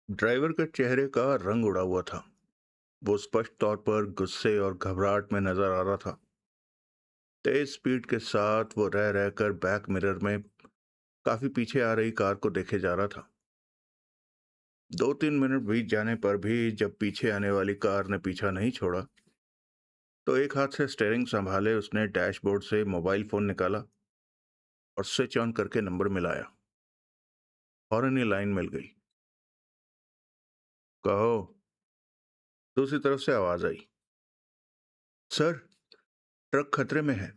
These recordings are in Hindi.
ड्राइवर के चेहरे का रंग उड़ा हुआ था। वो स्पष्ट तौर पर गुस्से और घबराहट में नजर आ रहा था। तेज स्पीड के साथ वो रह रहकर बैक मिरर में काफी पीछे आ रही कार को देखे जा रहा था। 2-3 मिनट बीत जाने पर भी जब पीछे आने वाली कार ने पीछा नहीं छोड़ा, तो एक हाथ से स्टेयरिंग संभाले उसने डैशबोर्ड से मोबाइल फोन निकाला और स्विच ऑन करके नंबर मिलाया। फौरन ही लाइन मिल गई। कहो। दूसरी तरफ से आवाज आई। सर, ट्रक खतरे में है,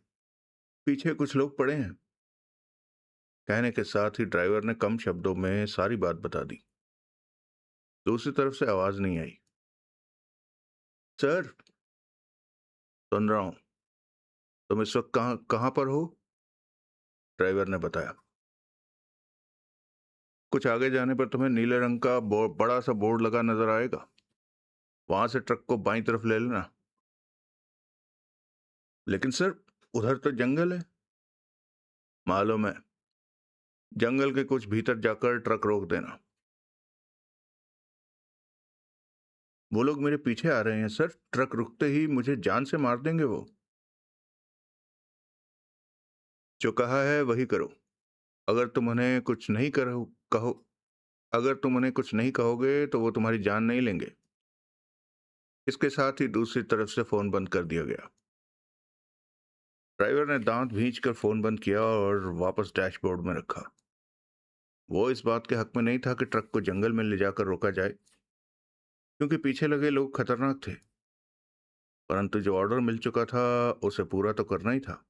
पीछे कुछ लोग पड़े हैं। कहने के साथ ही ड्राइवर ने कम शब्दों में सारी बात बता दी। दूसरी तरफ से आवाज नहीं आई। सर, सुन रहा हूं। तुम इस वक्त कहां कहां पर हो? ड्राइवर ने बताया। कुछ आगे जाने पर तुम्हें नीले रंग का बड़ा सा बोर्ड लगा नजर आएगा। वहां से ट्रक को बाईं तरफ ले लेना। लेकिन सर, उधर तो जंगल है। मालूम है। जंगल के कुछ भीतर जाकर ट्रक रोक देना। वो लोग मेरे पीछे आ रहे हैं सर, ट्रक रुकते ही मुझे जान से मार देंगे वो। जो कहा है वही करो। अगर तुम उन्हें कुछ नहीं करो कहो अगर तुम उन्हें कुछ नहीं कहोगे तो वो तुम्हारी जान नहीं लेंगे। इसके साथ ही दूसरी तरफ से फोन बंद कर दिया गया। ड्राइवर ने दांत भींच कर फोन बंद किया और वापस डैशबोर्ड में रखा। वो इस बात के हक में नहीं था कि ट्रक को जंगल में ले जाकर रोका जाए, क्योंकि पीछे लगे लोग खतरनाक थे। परंतु जो ऑर्डर मिल चुका था, उसे पूरा तो करना ही था।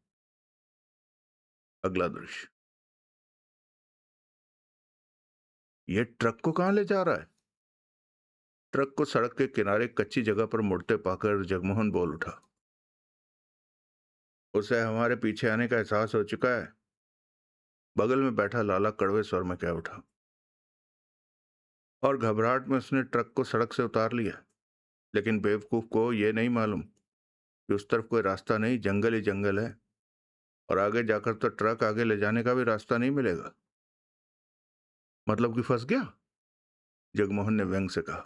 अगला दृश्य। ये ट्रक को कहां ले जा रहा है? ट्रक को सड़क के किनारे कच्ची जगह पर मुड़ते पाकर जगमोहन बोल उठा। उसे हमारे पीछे आने का एहसास हो चुका है। बगल में बैठा लाला कड़वे स्वर में कह उठा। और घबराहट में उसने ट्रक को सड़क से उतार लिया। लेकिन बेवकूफ को यह नहीं मालूम कि उस तरफ कोई रास्ता नहीं, जंगल ही जंगल है। और आगे जाकर तो ट्रक आगे ले जाने का भी रास्ता नहीं मिलेगा। मतलब कि फंस गया? जगमोहन ने व्यंग से कहा।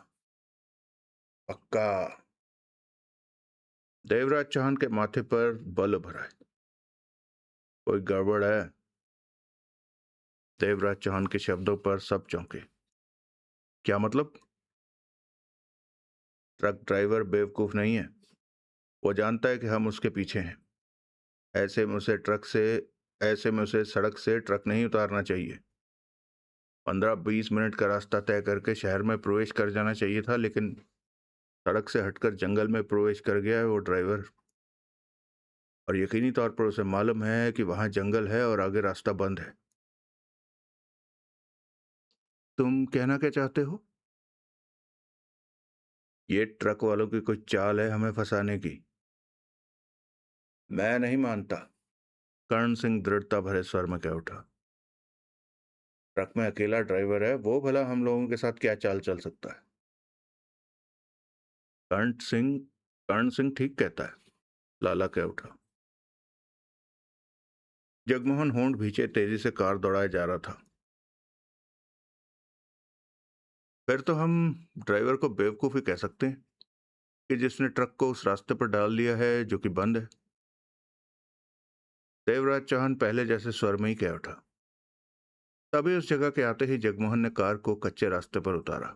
पक्का। देवराज चौहान के माथे पर बल भरा है। कोई गड़बड़ है? देवराज चौहान के शब्दों पर सब चौंके। क्या मतलब? ट्रक ड्राइवर बेवकूफ नहीं है। वो जानता है कि हम उसके पीछे हैं। ऐसे में उसे ट्रक से ऐसे में उसे सड़क से ट्रक नहीं उतारना चाहिए। 15-20 मिनट का रास्ता तय करके शहर में प्रवेश कर जाना चाहिए था, लेकिन सड़क से हटकर जंगल में प्रवेश कर गया है वो ड्राइवर। और यकीनी तौर पर उसे मालूम है कि वहां जंगल है और आगे रास्ता बंद है। तुम कहना क्या चाहते हो? ये ट्रक वालों की कोई चाल है हमें फंसाने की। मैं नहीं मानता। कर्ण सिंह दृढ़ता भरे स्वर में कह उठा। ट्रक में अकेला ड्राइवर है, वो भला हम लोगों के साथ क्या चाल चल सकता है? कर्ण सिंह कर्ण सिंह ठीक कहता है। लाला कह उठा। जगमोहन होंठ भींचे तेजी से कार दौड़ाए जा रहा था। फिर तो हम ड्राइवर को बेवकूफ ही कह सकते हैं कि जिसने ट्रक को उस रास्ते पर डाल दिया है जो कि बंद है। देवराज चौहान पहले जैसे स्वर में ही कह उठा। तभी उस जगह के आते ही जगमोहन ने कार को कच्चे रास्ते पर उतारा।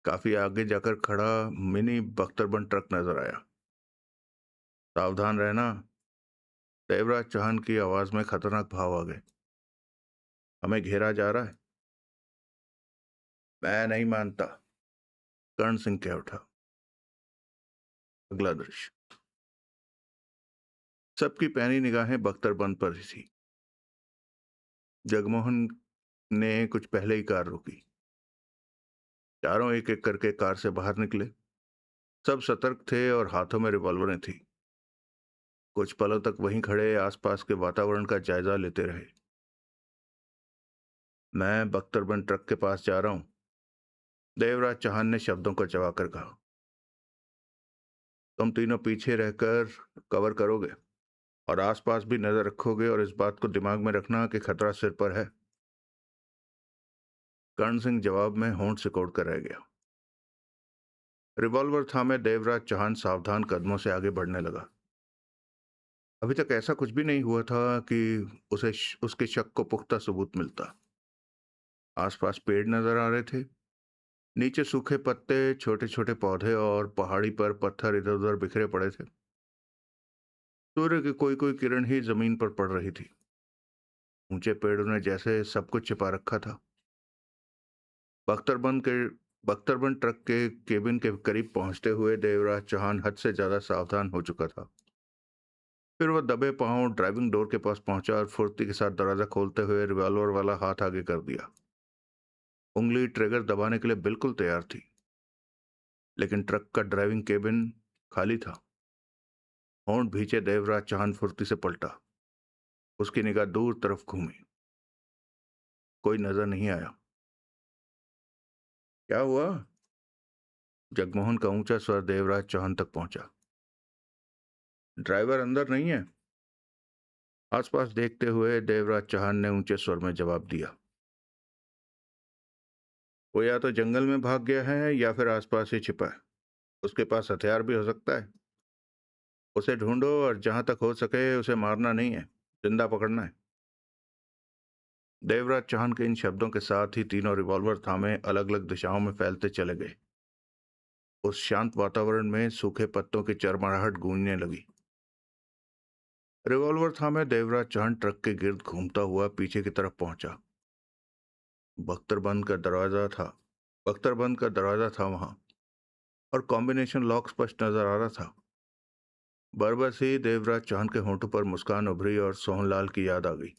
काफी आगे जाकर खड़ा मिनी बख्तरबंद ट्रक नजर आया। सावधान रहना। देवराज चौहान की आवाज में खतरनाक भाव आ गए। हमें घेरा जा रहा है। मैं नहीं मानता। कर्ण सिंह कह उठा। अगला दृश्य। सबकी पैनी निगाहें बख्तरबंद पर ही थी। जगमोहन ने कुछ पहले ही कार रोकी। चारों एक एक करके कार से बाहर निकले। सब सतर्क थे और हाथों में रिवॉल्वरें थी। कुछ पलों तक वहीं खड़े आसपास के वातावरण का जायजा लेते रहे। मैं बख्तरबंद ट्रक के पास जा रहा हूं, देवराज चौहान ने शब्दों को चबाकर कहा। तुम तीनों पीछे रहकर कवर करोगे और आसपास भी नजर रखोगे, और इस बात को दिमाग में रखना कि खतरा सिर पर है। कर्ण सिंह जवाब में होंठ सिकोड़ कर रह गया। रिवॉल्वर थामे देवराज चौहान सावधान कदमों से आगे बढ़ने लगा। अभी तक ऐसा कुछ भी नहीं हुआ था कि उसके शक को पुख्ता सबूत मिलता। आसपास पेड़ नजर आ रहे थे, नीचे सूखे पत्ते, छोटे छोटे पौधे और पहाड़ी पर पत्थर इधर उधर बिखरे पड़े थे। सूर्य की कोई कोई किरण ही जमीन पर पड़ रही थी। ऊंचे पेड़ों ने जैसे सब कुछ छिपा रखा था। बख्तरबंद के बख्तरबंद ट्रक के केबिन के करीब पहुंचते हुए देवराज चौहान हद से ज्यादा सावधान हो चुका था। फिर वह दबे पांव ड्राइविंग डोर के पास पहुंचा और फुर्ती के साथ दरवाजा खोलते हुए रिवॉल्वर वाला हाथ आगे कर दिया। उंगली ट्रिगर दबाने के लिए बिल्कुल तैयार थी, लेकिन ट्रक का ड्राइविंग केबिन खाली था। होंठ भींचे देवराज चौहान फुर्ती से पलटा। उसकी निगाह दूर तरफ घूमी। कोई नजर नहीं आया। क्या हुआ? जगमोहन का ऊंचा स्वर देवराज चौहान तक पहुंचा। ड्राइवर अंदर नहीं है? आसपास देखते हुए देवराज चौहान ने ऊंचे स्वर में जवाब दिया। वो या तो जंगल में भाग गया है या फिर आसपास ही छिपा है। उसके पास हथियार भी हो सकता है। उसे ढूंढो और जहां तक हो सके उसे मारना नहीं है, जिंदा पकड़ना है। देवराज चौहान के इन शब्दों के साथ ही तीनों रिवॉल्वर थामे अलग अलग दिशाओं में फैलते चले गए। उस शांत वातावरण में सूखे पत्तों की चरमराहट गूंजने लगी। रिवॉल्वर थामे देवराज चौहान ट्रक के गिर्द घूमता हुआ पीछे की तरफ पहुंचा। बख्तरबंद का दरवाजा था बख्तरबंद का दरवाजा था वहां, और कॉम्बिनेशन लॉक स्पष्ट नजर आ रहा था। बरबस ही देवराज चौहान के होंठों पर मुस्कान उभरी और सोहनलाल की याद आ गई।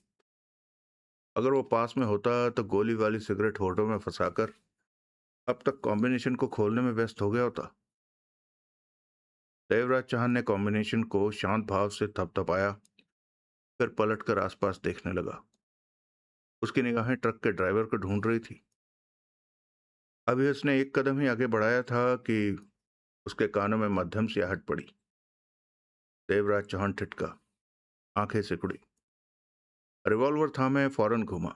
अगर वो पास में होता तो गोली वाली सिगरेट होठों में फंसाकर अब तक कॉम्बिनेशन को खोलने में व्यस्त हो गया होता। देवराज चौहान ने कॉम्बिनेशन को शांत भाव से थपथपाया, फिर पलटकर आसपास देखने लगा। उसकी निगाहें ट्रक के ड्राइवर को ढूंढ रही थी। अभी उसने एक कदम ही आगे बढ़ाया था कि उसके कानों में मध्यम सी आहट पड़ी। देवराज चौहान ठिठका, आंखें सिकुड़ी, रिवॉल्वर थामे फौरन घूमा।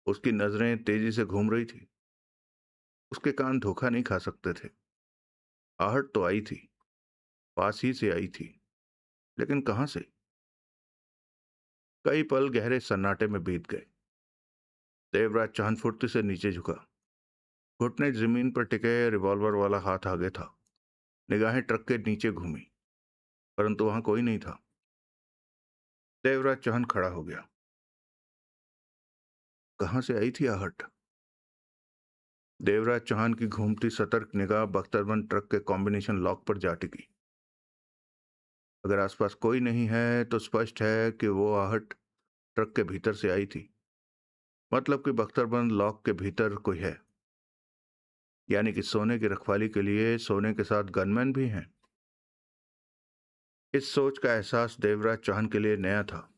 उसकी नजरें तेजी से घूम रही थी। उसके कान धोखा नहीं खा सकते थे। आहट तो आई थी, पास ही से आई थी, लेकिन कहां से? कई पल गहरे सन्नाटे में बीत गए। देवराज चौहान फुर्ती से नीचे झुका। घुटने जमीन पर टिके, रिवॉल्वर वाला हाथ आगे था। निगाहें ट्रक के नीचे घूमी, परंतु वहां कोई नहीं था। देवराज चौहान खड़ा हो गया। कहां से आई थी आहट? देवराज चौहान की घूमती सतर्क निगाह बख्तरबंद ट्रक के कॉम्बिनेशन लॉक पर जा टिकी। अगर आसपास कोई नहीं है तो स्पष्ट है कि वो आहट ट्रक के भीतर से आई थी। मतलब कि बख्तरबंद लॉक के भीतर कोई है, यानी कि सोने की रखवाली के लिए सोने के साथ गनमैन भी हैं। इस सोच का एहसास देवराज चौहान के लिए नया था।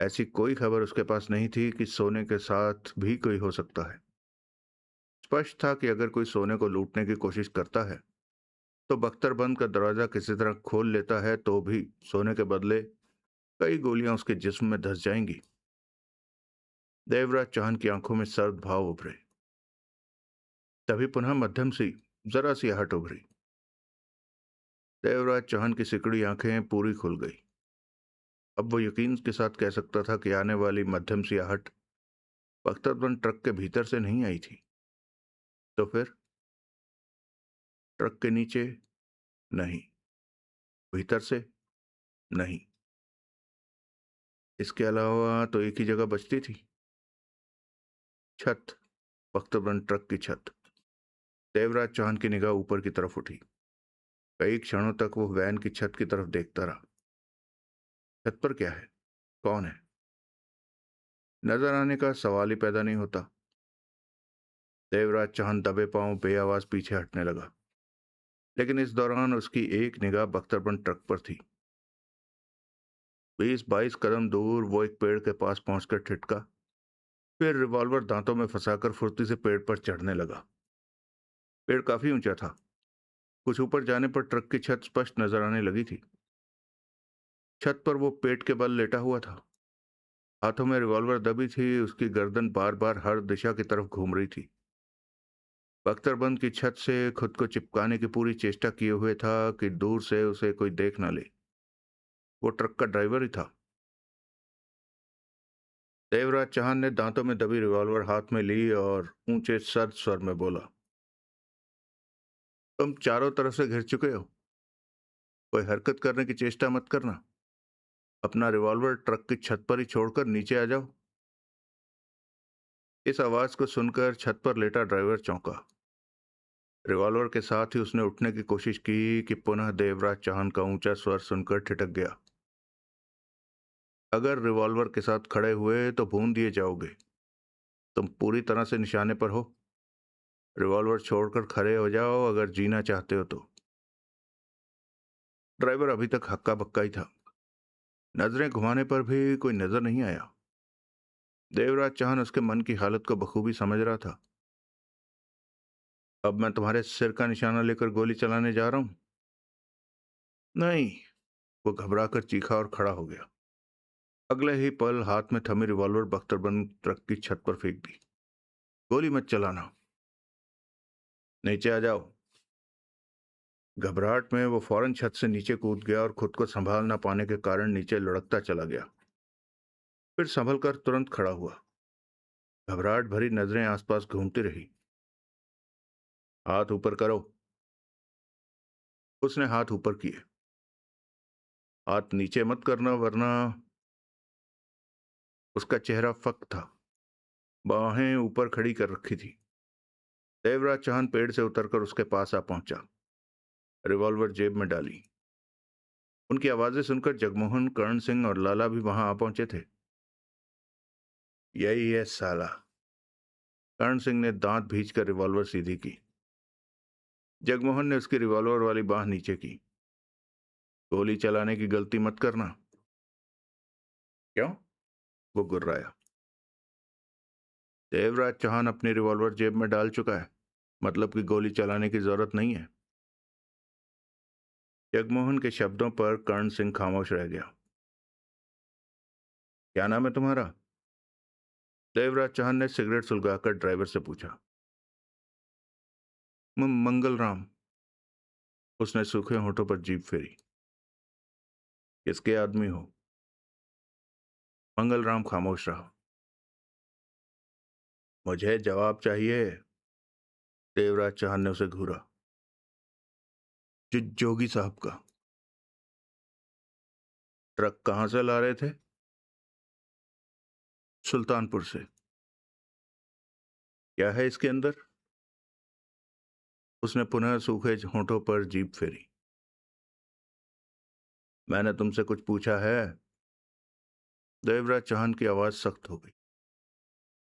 ऐसी कोई खबर उसके पास नहीं थी कि सोने के साथ भी कोई हो सकता है। स्पष्ट था कि अगर कोई सोने को लूटने की कोशिश करता है तो बख्तरबंद का दरवाजा किसी तरह खोल लेता है, तो भी सोने के बदले कई गोलियां उसके जिस्म में धंस जाएंगी। देवराज चौहान की आंखों में सर्द भाव उभरे। तभी पुनः मध्यम सी, जरा सी आहट उभरी। देवराज चौहान की सिकड़ी आंखें पूरी खुल गई। अब वो यकीन के साथ कह सकता था कि आने वाली मध्यम सी आहट बख्तरबंद ट्रक के भीतर से नहीं आई थी। तो फिर ट्रक के नीचे? नहीं। भीतर से? नहीं। इसके अलावा तो एक ही जगह बचती थी, छत। बख्तरबंद ट्रक की छत। देवराज चौहान की निगाह ऊपर की तरफ उठी। कई क्षणों तक वो वैन की छत की तरफ देखता रहा। छत पर क्या है? कौन है? नजर आने का सवाल ही पैदा नहीं होता। देवराज चौहान दबे पांव बेआवाज पीछे हटने लगा, लेकिन इस दौरान उसकी एक निगाह बख्तरबंद ट्रक पर थी। 20-22 कदम दूर वो एक पेड़ के पास पहुंचकर ठिठका, फिर रिवॉल्वर दांतों में फंसाकर फुर्ती से पेड़ पर चढ़ने लगा। पेड़ काफी ऊंचा था। कुछ ऊपर जाने पर ट्रक की छत स्पष्ट नजर आने लगी थी। छत पर वो पेट के बल लेटा हुआ था। हाथों में रिवॉल्वर दबी थी, उसकी गर्दन बार बार हर दिशा की तरफ घूम रही थी। बख्तरबंद की छत से खुद को चिपकाने की पूरी चेष्टा किए हुए था कि दूर से उसे कोई देख न ले। वो ट्रक का ड्राइवर ही था। देवराज चौहान ने दांतों में दबी रिवॉल्वर हाथ में ली और ऊंचे सर्द स्वर में बोला, तुम चारों तरफ से घिर चुके हो। कोई हरकत करने की चेष्टा मत करना। अपना रिवॉल्वर ट्रक की छत पर ही छोड़कर नीचे आ जाओ। इस आवाज को सुनकर छत पर लेटा ड्राइवर चौंका। रिवॉल्वर के साथ ही उसने उठने की कोशिश की कि पुनः देवराज चौहान का ऊंचा स्वर सुनकर ठिठक गया। अगर रिवॉल्वर के साथ खड़े हुए तो भून दिए जाओगे। तुम पूरी तरह से निशाने पर हो। रिवॉल्वर छोड़कर खड़े हो जाओ अगर जीना चाहते हो तो। ड्राइवर अभी तक हक्का बक्का ही था। नजरें घुमाने पर भी कोई नजर नहीं आया। देवराज चौहान उसके मन की हालत को बखूबी समझ रहा था। अब मैं तुम्हारे सिर का निशाना लेकर गोली चलाने जा रहा हूं। नहीं। वो घबराकर चीखा और खड़ा हो गया। अगले ही पल हाथ में थमी रिवॉल्वर बख्तरबंद ट्रक की छत पर फेंक दी। गोली मत चलाना। नीचे आ जाओ। घबराहट में वो फौरन छत से नीचे कूद गया और खुद को संभाल न पाने के कारण नीचे लुढ़कता चला गया। फिर संभल कर तुरंत खड़ा हुआ। घबराहट भरी नजरें आसपास घूमती रही। हाथ ऊपर करो। उसने हाथ ऊपर किए। हाथ नीचे मत करना वरना। उसका चेहरा फक था। बाहें ऊपर खड़ी कर रखी थी। देवराज चौहान पेड़ से उतरकर उसके पास आ पहुंचा। रिवॉल्वर जेब में डाली। उनकी आवाजें सुनकर जगमोहन, कर्ण सिंह और लाला भी वहां आ पहुंचे थे। यही है साला। कर्ण सिंह ने दांत भींचकर रिवॉल्वर सीधी की। जगमोहन ने उसकी रिवॉल्वर वाली बाह नीचे की। गोली चलाने की गलती मत करना। क्यों? वो गुर्राया। देवराज चौहान अपनी रिवॉल्वर जेब में डाल चुका है, मतलब कि गोली चलाने की जरूरत नहीं है। जगमोहन के शब्दों पर कर्ण सिंह खामोश रह गया। क्या नाम है तुम्हारा? देवराज चौहान ने सिगरेट सुलगाकर ड्राइवर से पूछा। मंगल राम। उसने सूखे होठों पर जीभ फेरी। किसके आदमी हो? मंगल राम खामोश रहा। मुझे जवाब चाहिए। देवराज चौहान ने उसे घूरा। जोगी साहब का। ट्रक कहां से ला रहे थे? सुल्तानपुर से। क्या है इसके अंदर? उसने पुनः सूखे होठों पर जीभ फेरी। मैंने तुमसे कुछ पूछा है? देवराज चौहान की आवाज सख्त हो गई।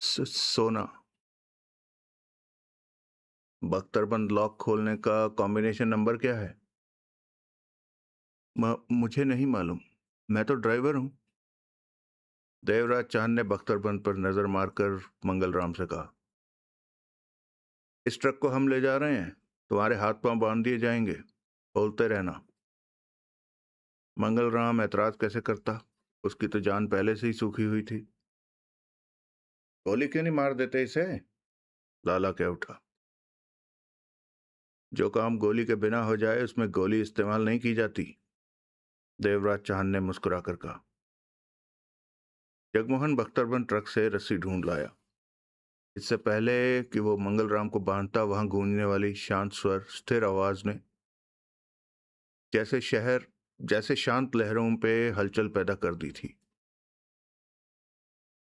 सोना। बख्तरबंद लॉक खोलने का कॉम्बिनेशन नंबर क्या है? मुझे नहीं मालूम। मैं तो ड्राइवर हूं। देवराज चौहान ने बख्तरबंद पर नजर मारकर मंगलराम से कहा, इस ट्रक को हम ले जा रहे हैं। तुम्हारे हाथ पांव बांध दिए जाएंगे। बोलते रहना। मंगलराम ऐतराज कैसे करता? उसकी तो जान पहले से ही सूखी हुई थी। गोली क्यों नहीं मार देते इसे? लाला कह उठा। जो काम गोली के बिना हो जाए उसमें गोली इस्तेमाल नहीं की जाती। देवराज चौहान ने मुस्कुराकर कहा। जगमोहन बख्तरबंद ट्रक से रस्सी ढूंढ लाया। इससे पहले कि वो मंगलराम को बांधता, वहां गूंजने वाली शांत स्वर, स्थिर आवाज ने जैसे शांत लहरों पे हलचल पैदा कर दी थी।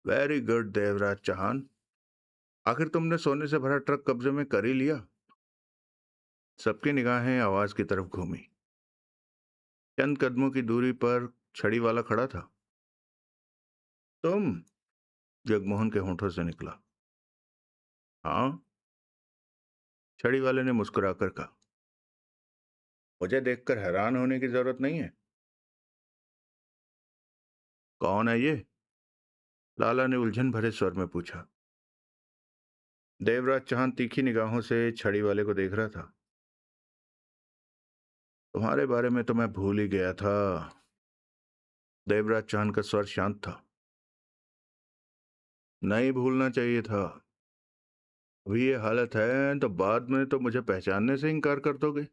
Very good Devraj Chauhan. आखिर तुमने सोने से भरा ट्रक कब्जे में कर ही लिया। सबकी निगाहें आवाज की तरफ घूमी। चंद कदमों की दूरी पर छड़ी वाला खड़ा था। तुम? जगमोहन के होंठों से निकला। हाँ। छड़ी वाले ने मुस्कुराकर कहा। मुझे देखकर हैरान होने की जरूरत नहीं है। कौन है ये? लाला ने उलझन भरे स्वर में पूछा। देवराज चौहान तीखी निगाहों से छड़ी वाले को देख रहा था। तुम्हारे बारे में तो मैं भूल ही गया था। देवराज चौहान का स्वर शांत था। नहीं भूलना चाहिए था। अभी ये हालत है तो बाद में तो मुझे पहचानने से इनकार कर दोगे।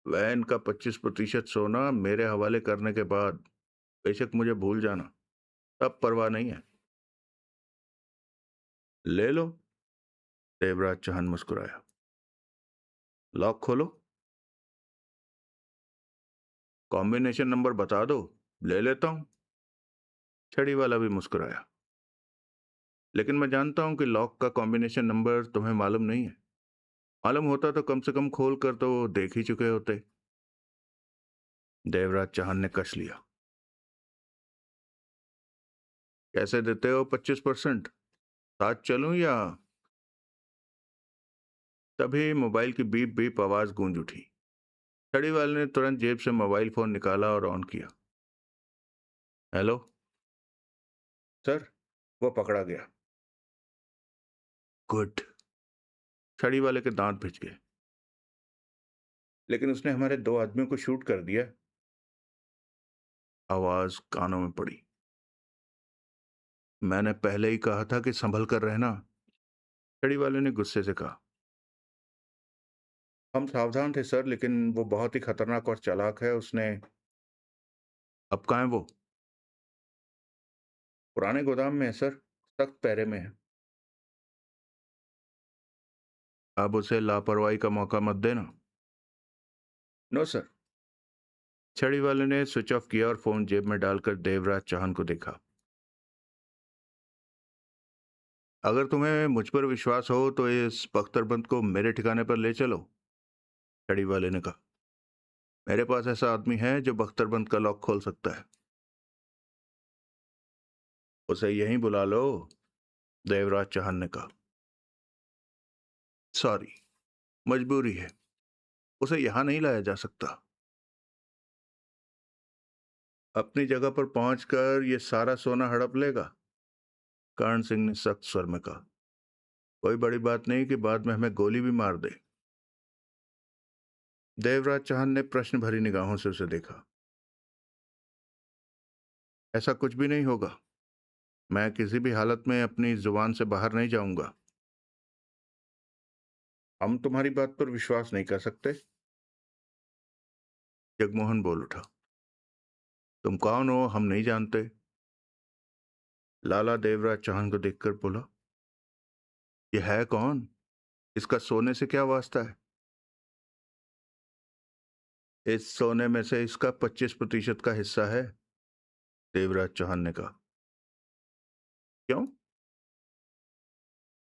वैन का 25% सोना मेरे हवाले करने के बाद बेशक मुझे भूल जाना, तब परवाह नहीं है। ले लो। देवराज चौहान मुस्कुराया। लॉक खोलो। कॉम्बिनेशन नंबर बता दो, ले लेता हूं। छड़ी वाला भी मुस्कुराया। लेकिन मैं जानता हूं कि लॉक का कॉम्बिनेशन नंबर तुम्हें मालूम नहीं है। मालूम होता तो कम से कम खोल कर तो देख ही चुके होते। देवराज चौहान ने कस लिया। कैसे देते हो 25%? साथ चलूं या? तभी मोबाइल की बीप बीप आवाज गूंज उठी। छड़ी वाले ने तुरंत जेब से मोबाइल फोन निकाला और ऑन किया। Hello sir. वो पकड़ा गया। गुड। छड़ी वाले के दांत भिज गए। लेकिन उसने हमारे 2 आदमियों को शूट कर दिया। आवाज कानों में पड़ी। मैंने पहले ही कहा था कि संभल कर रहना। छड़ी वाले ने गुस्से से कहा। हम सावधान थे सर, लेकिन वो बहुत ही खतरनाक और चालाक है। उसने। अब कहाँ है वो? पुराने गोदाम में है सर, सख्त पहरे में है। अब उसे लापरवाही का मौका मत देना। No sir. छड़ी वाले ने स्विच ऑफ किया और फोन जेब में डालकर देवराज चौहान को देखा। अगर तुम्हें मुझ पर विश्वास हो तो इस बख्तरबंद को मेरे ठिकाने पर ले चलो। छड़ी वाले ने कहा। मेरे पास ऐसा आदमी है जो बख्तरबंद का लॉक खोल सकता है। उसे यहीं बुला लो। देवराज चौहान ने कहा। सॉरी, मजबूरी है। उसे यहां नहीं लाया जा सकता। अपनी जगह पर पहुंचकर ये सारा सोना हड़प लेगा। कर्ण सिंह ने सख्त स्वर में कहा। कोई बड़ी बात नहीं कि बाद में हमें गोली भी मार दे। देवराज चौहान ने प्रश्न भरी निगाहों से उसे देखा। ऐसा कुछ भी नहीं होगा। मैं किसी भी हालत में अपनी जुबान से बाहर नहीं जाऊंगा। हम तुम्हारी बात पर विश्वास नहीं कर सकते। जगमोहन बोल उठा। तुम कौन हो हम नहीं जानते। लाला देवराज चौहान को देखकर बोला। यह है कौन? इसका सोने से क्या वास्ता है? इस सोने में से इसका 25% का हिस्सा है। देवराज चौहान ने कहा। क्यों?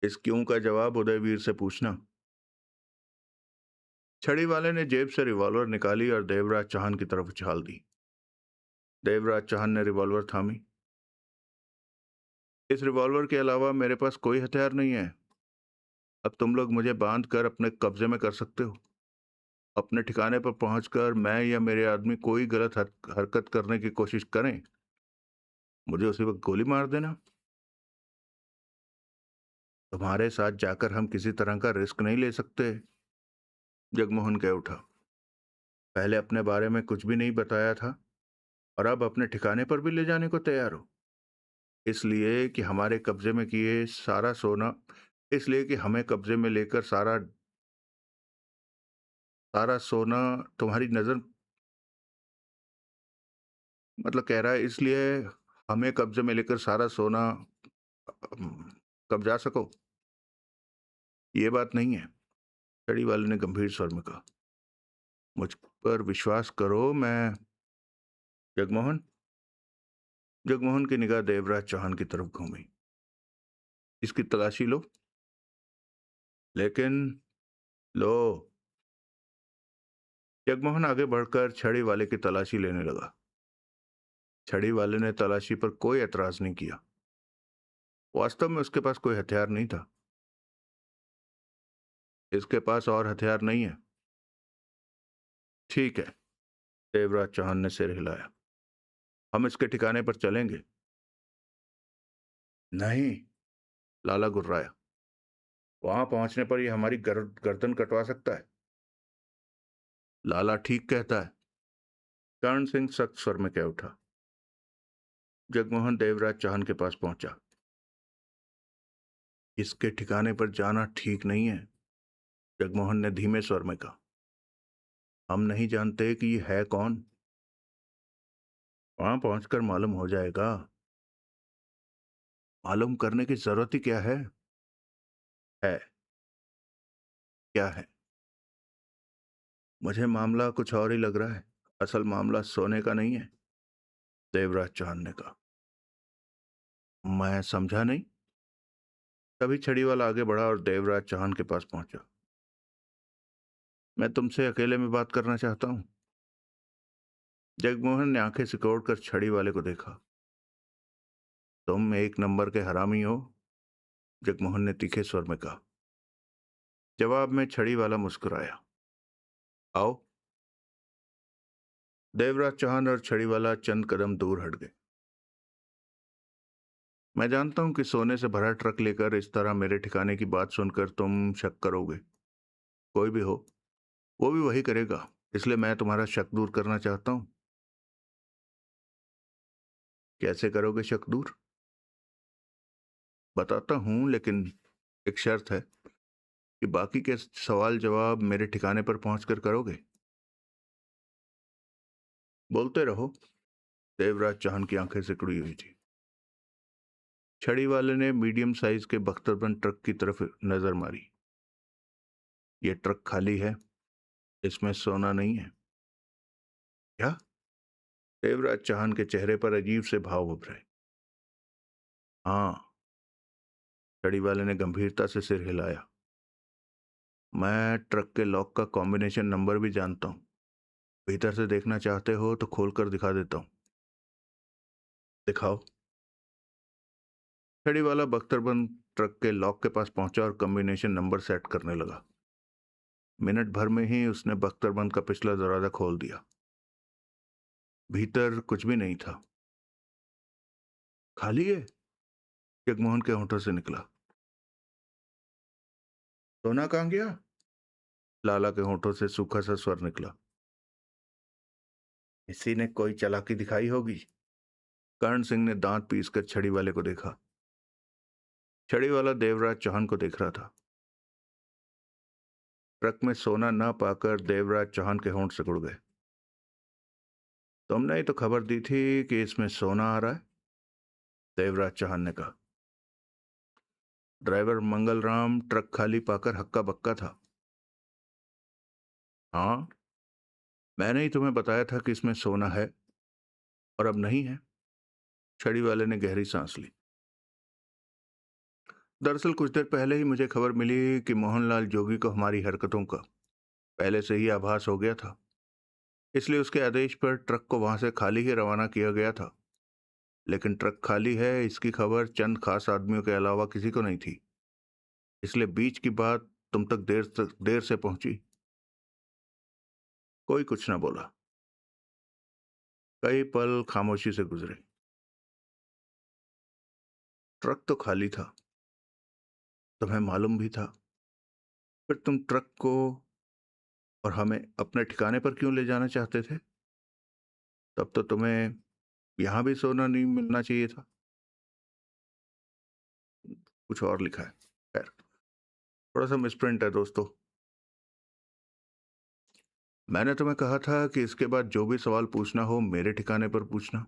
इस क्यों का जवाब उदयवीर से पूछना। छड़ी वाले ने जेब से रिवॉल्वर निकाली और देवराज चौहान की तरफ उछाल दी। देवराज चौहान ने रिवॉल्वर थामी। इस रिवॉल्वर के अलावा मेरे पास कोई हथियार नहीं है। अब तुम लोग मुझे बांध कर अपने कब्जे में कर सकते हो। अपने ठिकाने पर पहुंचकर मैं या मेरे आदमी कोई गलत हरकत करने की कोशिश करें, मुझे उसी वक्त गोली मार देना। तुम्हारे साथ जाकर हम किसी तरह का रिस्क नहीं ले सकते। जगमोहन कह उठा। पहले अपने बारे में कुछ भी नहीं बताया था और अब अपने ठिकाने पर भी ले जाने को तैयार हो। इसलिए कि हमारे कब्जे में किए सारा सोना, इसलिए कि हमें कब्जे में लेकर सारा सारा सोना तुम्हारी नजर, मतलब कह रहा है इसलिए हमें कब्जे में लेकर सारा सोना कब्जा सको। ये बात नहीं है। छड़ी वाले ने गंभीर स्वर में कहा। मुझ पर विश्वास करो। मैं। जगमोहन। जगमोहन की निगाह देवराज चौहान की तरफ घूमी। इसकी तलाशी लो। लेकिन। लो। जगमोहन आगे बढ़कर छड़ी वाले की तलाशी लेने लगा। छड़ी वाले ने तलाशी पर कोई एतराज नहीं किया। वास्तव में उसके पास कोई हथियार नहीं था। इसके पास और हथियार नहीं है। ठीक है। देवराज चौहान ने सिर हिलाया। हम इसके ठिकाने पर चलेंगे। नहीं। लाला गुर्राया। वहां पहुंचने पर यह हमारी गर्दन कटवा सकता है। लाला ठीक कहता है। कर्ण सिंह सख्त स्वर में कह उठा। जगमोहन देवराज चौहान के पास पहुंचा। इसके ठिकाने पर जाना ठीक नहीं है, जगमोहन ने धीमे स्वर में कहा। हम नहीं जानते कि ये है कौन। वहां पहुंचकर मालूम हो जाएगा। मालूम करने की जरूरत ही क्या है? है। क्या है? मुझे मामला कुछ और ही लग रहा है। असल मामला सोने का नहीं है, देवराज चौहान ने कहा। मैं समझा नहीं। तभी छड़ी वाला आगे बढ़ा और देवराज चौहान के पास पहुंचा। मैं तुमसे अकेले में बात करना चाहता हूं। जगमोहन ने आंखें सिकोड़कर छड़ी वाले को देखा। तुम एक नंबर के हरामी हो, जगमोहन ने तीखे स्वर में कहा। जवाब में छड़ी वाला मुस्कुराया। आओ। देवराज चौहान और छड़ी वाला चंद कदम दूर हट गए। मैं जानता हूं कि सोने से भरा ट्रक लेकर इस तरह मेरे ठिकाने की बात सुनकर तुम शक करोगे। कोई भी हो, वो भी वही करेगा। इसलिए मैं तुम्हारा शक दूर करना चाहता हूं। कैसे करोगे शक दूर? बताता हूं, लेकिन एक शर्त है कि बाकी के सवाल जवाब मेरे ठिकाने पर पहुंचकर करोगे। बोलते रहो। देवराज चौहान की आंखें सिकुड़ी हुई थी। छड़ी वाले ने मीडियम साइज के बख्तरबंद ट्रक की तरफ नजर मारी। ये ट्रक खाली है, इसमें सोना नहीं है। क्या? देवराज चौहान के चेहरे पर अजीब से भाव उभरे। हाँ, छड़ी वाले ने गंभीरता से सिर हिलाया। मैं ट्रक के लॉक का कॉम्बिनेशन नंबर भी जानता हूं। भीतर से देखना चाहते हो तो खोल कर दिखा देता हूं। दिखाओ। छड़ी वाला बख्तरबंद ट्रक के लॉक के पास पहुंचा और कॉम्बिनेशन नंबर सेट करने लगा। मिनट भर में ही उसने बख्तरबंद का पिछला दरवाजा खोल दिया। भीतर कुछ भी नहीं था। खाली है, जगमोहन के होंठों से निकला। सोना कहाँ गया? लाला के होंठों से सूखा सा स्वर निकला। किसी ने कोई चालाकी दिखाई होगी। कर्ण सिंह ने दांत पीसकर छड़ी वाले को देखा। छड़ी वाला देवराज चौहान को देख रहा था। ट्रक में सोना ना पाकर देवराज चौहान के होंठ सिकुड़ गए। तुमने ही तो खबर दी थी कि इसमें सोना आ रहा है, देवराज चौहान ने कहा। ड्राइवर मंगलराम ट्रक खाली पाकर हक्का बक्का था। हाँ, मैंने ही तुम्हें बताया था कि इसमें सोना है, और अब नहीं है। छड़ी वाले ने गहरी सांस ली। दरअसल कुछ देर पहले ही मुझे खबर मिली कि मोहनलाल जोगी को हमारी हरकतों का पहले से ही आभास हो गया था। इसलिए उसके आदेश पर ट्रक को वहां से खाली ही रवाना किया गया था। लेकिन ट्रक खाली है, इसकी खबर चंद खास आदमियों के अलावा किसी को नहीं थी। इसलिए बीच की बात तुम तक देर से पहुंची। कोई कुछ ना बोला। कई पल खामोशी से गुजरे। ट्रक तो खाली था, तुम्हें मालूम भी था। फिर तुम ट्रक को और हमें अपने ठिकाने पर क्यों ले जाना चाहते थे? तब तो तुम्हें यहां भी सोना नहीं मिलना चाहिए था। कुछ और लिखा है। खैर, थोड़ा सा मिसप्रिंट है दोस्तों। मैंने तुम्हें कहा था कि इसके बाद जो भी सवाल पूछना हो मेरे ठिकाने पर पूछना।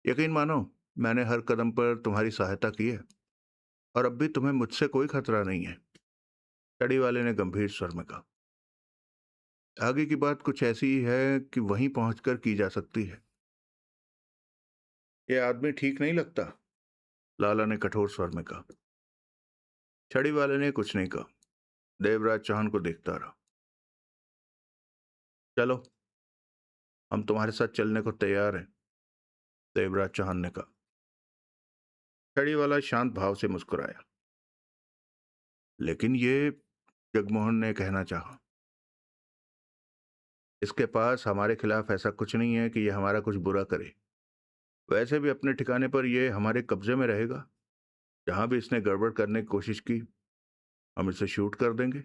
यकीन मानो, मैंने हर कदम पर तुम्हारी सहायता की है, और अब भी तुम्हें मुझसे कोई खतरा नहीं है, छड़ी वाले ने गंभीर स्वर में कहा। आगे की बात कुछ ऐसी ही है कि वहीं पहुंचकर की जा सकती है। यह आदमी ठीक नहीं लगता, लाला ने कठोर स्वर में कहा। छड़ी वाले ने कुछ नहीं कहा। देवराज चौहान को देखता रहा। चलो, हम तुम्हारे साथ चलने को तैयार हैं, देवराज चौहान ने कहा। छड़ी वाला शांत भाव से मुस्कुराया। लेकिन ये, जगमोहन ने कहना चाहा। इसके पास हमारे खिलाफ ऐसा कुछ नहीं है कि यह हमारा कुछ बुरा करे। वैसे भी अपने ठिकाने पर यह हमारे कब्जे में रहेगा। जहां भी इसने गड़बड़ करने की कोशिश की, हम इसे शूट कर देंगे।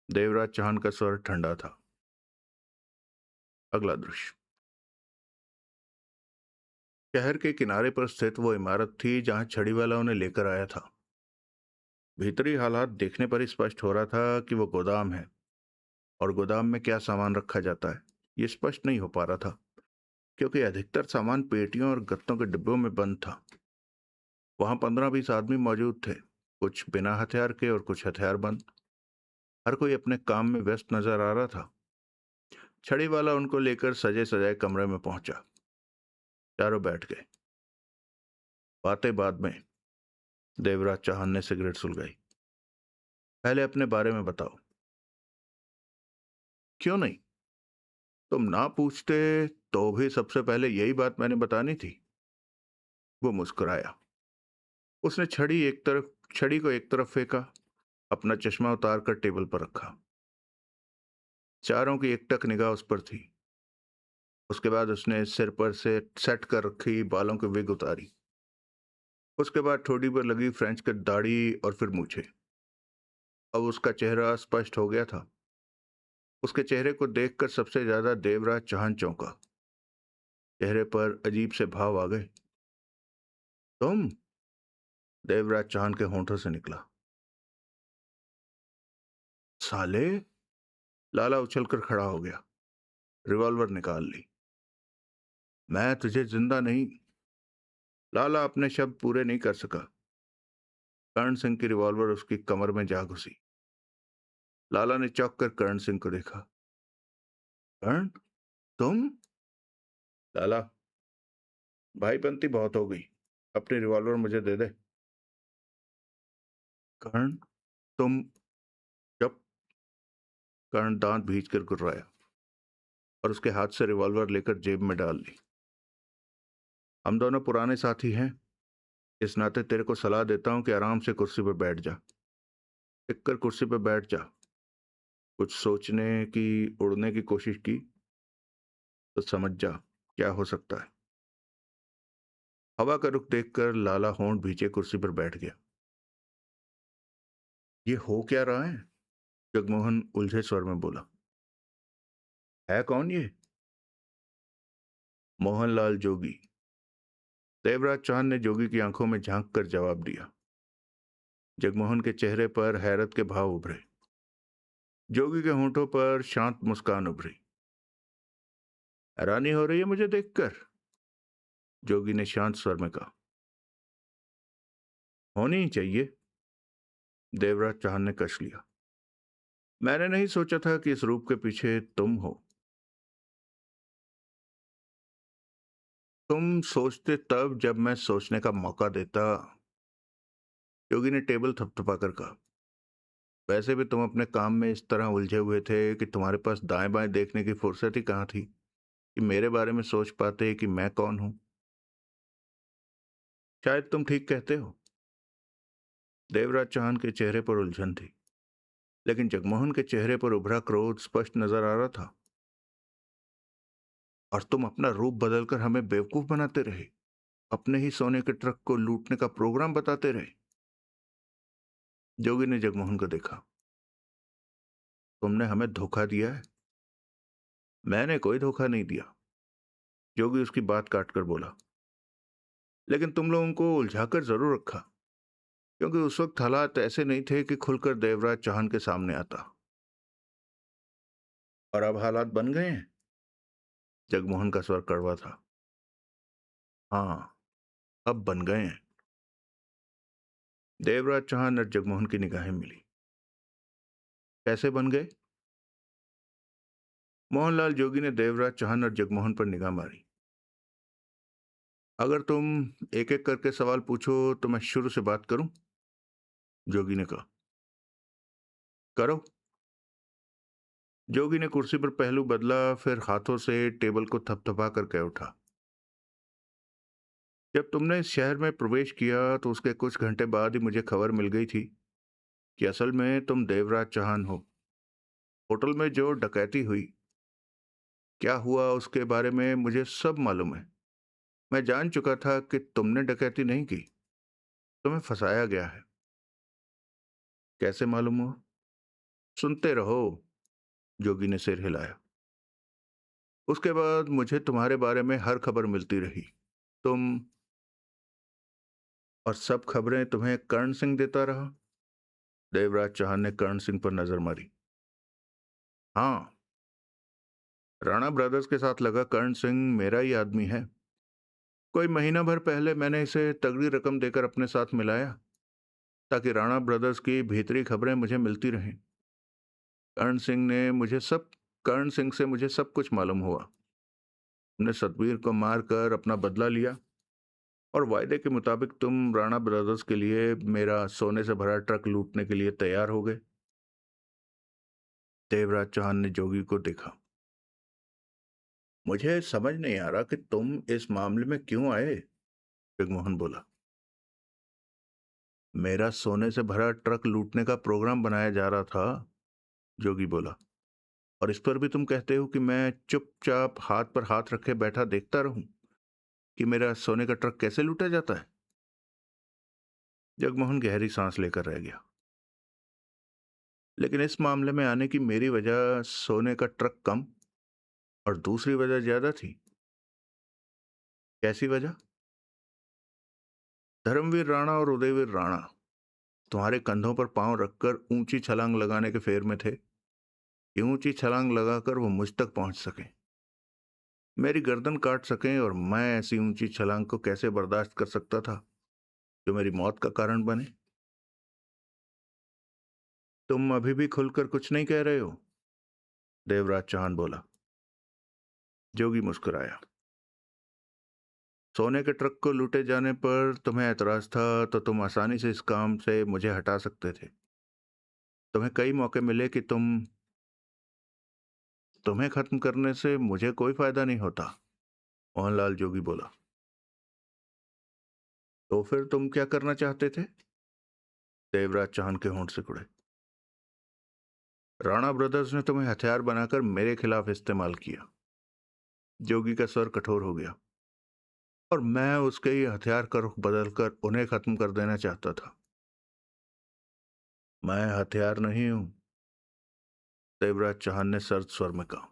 देवराज चौहान का स्वर ठंडा था। अगला दृश्य। शहर के किनारे पर स्थित वो इमारत थी जहां छड़ी वाला उन्हें लेकर आया था। भीतरी हालात देखने पर ही स्पष्ट हो रहा था कि वो गोदाम है, और गोदाम में क्या सामान रखा जाता है ये स्पष्ट नहीं हो पा रहा था, क्योंकि अधिकतर सामान पेटियों और गत्तों के डिब्बों में बंद था। वहां 15-20 आदमी मौजूद थे, कुछ बिना हथियार के और कुछ हथियार बंद। हर कोई अपने काम में व्यस्त नजर आ रहा था। छड़ी वाला उनको लेकर सजे सजाए कमरे में पहुंचा। चारों बैठ गए। बातें बाद में। देवराज चौहान ने सिगरेट सुलगाई। पहले अपने बारे में बताओ। क्यों नहीं? तुम ना पूछते तो भी सबसे पहले यही बात मैंने बतानी थी। वो मुस्कुराया। उसने छड़ी को एक तरफ फेंका, अपना चश्मा उतार कर टेबल पर रखा। चारों की एकटक निगाह उस पर थी। उसके बाद उसने सिर पर से सेट कर रखी बालों की विग उतारी। उसके बाद ठोड़ी पर लगी फ्रेंच कट दाढ़ी और फिर मूछें। अब उसका चेहरा स्पष्ट हो गया था। उसके चेहरे को देखकर सबसे ज्यादा देवराज चौहान चौंका। चेहरे पर अजीब से भाव आ गए। तुम? देवराज चौहान के होंठों से निकला। साले! लाला उछलकर खड़ा हो गया। रिवॉल्वर निकाल ली। मैं तुझे जिंदा नहीं। लाला अपने शब्द पूरे नहीं कर सका। कर्ण सिंह की रिवॉल्वर उसकी कमर में जा घुसी। लाला ने चौंक कर कर्ण सिंह को देखा। कर्ण, तुम? लाला, भाईबंदी बहुत हो गई। अपनी रिवॉल्वर मुझे दे दे। कर्ण, तुम? जब कर्ण दांत भींच कर गुर्राया और उसके हाथ से रिवॉल्वर लेकर जेब में डाल ली। हम दोनों पुराने साथी हैं, इस नाते तेरे को सलाह देता हूं कि आराम से कुर्सी पर बैठ जा। टिक कर कुर्सी पर बैठ जा। कुछ सोचने की, उड़ने की कोशिश की तो समझ जा क्या हो सकता है। हवा का रुख देखकर लाला होंठ भींचे कुर्सी पर बैठ गया। ये हो क्या रहा है? जगमोहन उलझे स्वर में बोला। है कौन ये? मोहनलाल जोगी। देवराज चौहान ने जोगी की आंखों में झांक कर जवाब दिया। जगमोहन के चेहरे पर हैरत के भाव उभरे। जोगी के होंठों पर शांत मुस्कान उभरी। हैरानी हो रही है मुझे देखकर? जोगी ने शांत स्वर में कहा। होनी ही चाहिए। देवराज चौहान ने कश लिया। मैंने नहीं सोचा था कि इस रूप के पीछे तुम हो। तुम सोचते तब जब मैं सोचने का मौका देता। योगी ने टेबल थपथपा कर कहा। वैसे भी तुम अपने काम में इस तरह उलझे हुए थे कि तुम्हारे पास दाएं बाएं देखने की फुर्सत ही कहाँ थी कि मेरे बारे में सोच पाते कि मैं कौन हूं। शायद तुम ठीक कहते हो। देवराज चौहान के चेहरे पर उलझन थी, लेकिन जगमोहन के चेहरे पर उभरा क्रोध स्पष्ट नजर आ रहा था। और तुम अपना रूप बदलकर हमें बेवकूफ बनाते रहे, अपने ही सोने के ट्रक को लूटने का प्रोग्राम बताते रहे। जोगी ने जगमोहन को देखा। तुमने हमें धोखा दिया है। मैंने कोई धोखा नहीं दिया। जोगी उसकी बात काटकर बोला। लेकिन तुम लोगों को उलझाकर जरूर रखा, क्योंकि उस वक्त हालात ऐसे नहीं थे कि खुलकर देवराज चौहान के सामने आता। और अब हालात बन गए हैं। जगमोहन का स्वर कड़वा था। हाँ, अब बन गए हैं। देवराज चौहान और जगमोहन की निगाहें मिली। कैसे बन गए? मोहनलाल जोगी ने देवराज चौहान और जगमोहन पर निगाह मारी। अगर तुम एक एक करके सवाल पूछो तो मैं शुरू से बात करूं? जोगी ने कहा। करो। जोगी ने कुर्सी पर पहलू बदला, फिर हाथों से टेबल को थपथपा कर कह उठा। जब तुमने इस शहर में प्रवेश किया तो उसके कुछ घंटे बाद ही मुझे खबर मिल गई थी कि असल में तुम देवराज चौहान हो। होटल में जो डकैती हुई, क्या हुआ उसके बारे में मुझे सब मालूम है। मैं जान चुका था कि तुमने डकैती नहीं की, तुम्हें फंसाया गया है। कैसे मालूम हुआ? सुनते रहो। जोगी ने सिर हिलाया। उसके बाद मुझे तुम्हारे बारे में हर खबर मिलती रही। तुम और सब खबरें तुम्हें कर्ण सिंह देता रहा। देवराज चौहान ने कर्ण सिंह पर नजर मारी। हाँ, राणा ब्रदर्स के साथ लगा कर्ण सिंह मेरा ही आदमी है। कोई महीना भर पहले मैंने इसे तगड़ी रकम देकर अपने साथ मिलाया ताकि राणा ब्रदर्स की भीतरी खबरें मुझे मिलती रहें। कर्ण सिंह से मुझे सब कुछ मालूम हुआ। हमने सतवीर को मारकर अपना बदला लिया और वायदे के मुताबिक तुम राणा ब्रदर्स के लिए मेरा सोने से भरा ट्रक लूटने के लिए तैयार हो गए। देवराज चौहान ने जोगी को देखा। मुझे समझ नहीं आ रहा कि तुम इस मामले में क्यों आए, जगमोहन बोला। मेरा सोने से भरा ट्रक लूटने का प्रोग्राम बनाया जा रहा था, जोगी बोला, और इस पर भी तुम कहते हो कि मैं चुपचाप हाथ पर हाथ रखे बैठा देखता रहूं कि मेरा सोने का ट्रक कैसे लूटा जाता है। जगमोहन गहरी सांस लेकर रह गया। लेकिन इस मामले में आने की मेरी वजह सोने का ट्रक कम और दूसरी वजह ज्यादा थी। कैसी वजह? धर्मवीर राणा और उदयवीर राणा तुम्हारे कंधों पर पांव रखकर ऊंची छलांग लगाने के फेर में थे कि ऊंची छलांग लगाकर वो मुझ तक पहुंच सके, मेरी गर्दन काट सकें, और मैं ऐसी ऊंची छलांग को कैसे बर्दाश्त कर सकता था जो मेरी मौत का कारण बने। तुम अभी भी खुलकर कुछ नहीं कह रहे हो, देवराज चौहान बोला। जोगी मुस्कुराया। सोने के ट्रक को लूटे जाने पर तुम्हें ऐतराज था तो तुम आसानी से इस काम से मुझे हटा सकते थे। तुम्हें कई मौके मिले कि तुम्हें खत्म करने से मुझे कोई फायदा नहीं होता, मोहनलाल जोगी बोला। तो फिर तुम क्या करना चाहते थे? देवराज चौहान के होंठ सिकुड़े। राणा ब्रदर्स ने तुम्हें हथियार बनाकर मेरे खिलाफ इस्तेमाल किया। जोगी का स्वर कठोर हो गया। और मैं उसके ही हथियार का रुख बदलकर उन्हें खत्म कर देना चाहता था। मैं हथियार नहीं हूं, देवराज चौहान ने सर्द स्वर में कहा।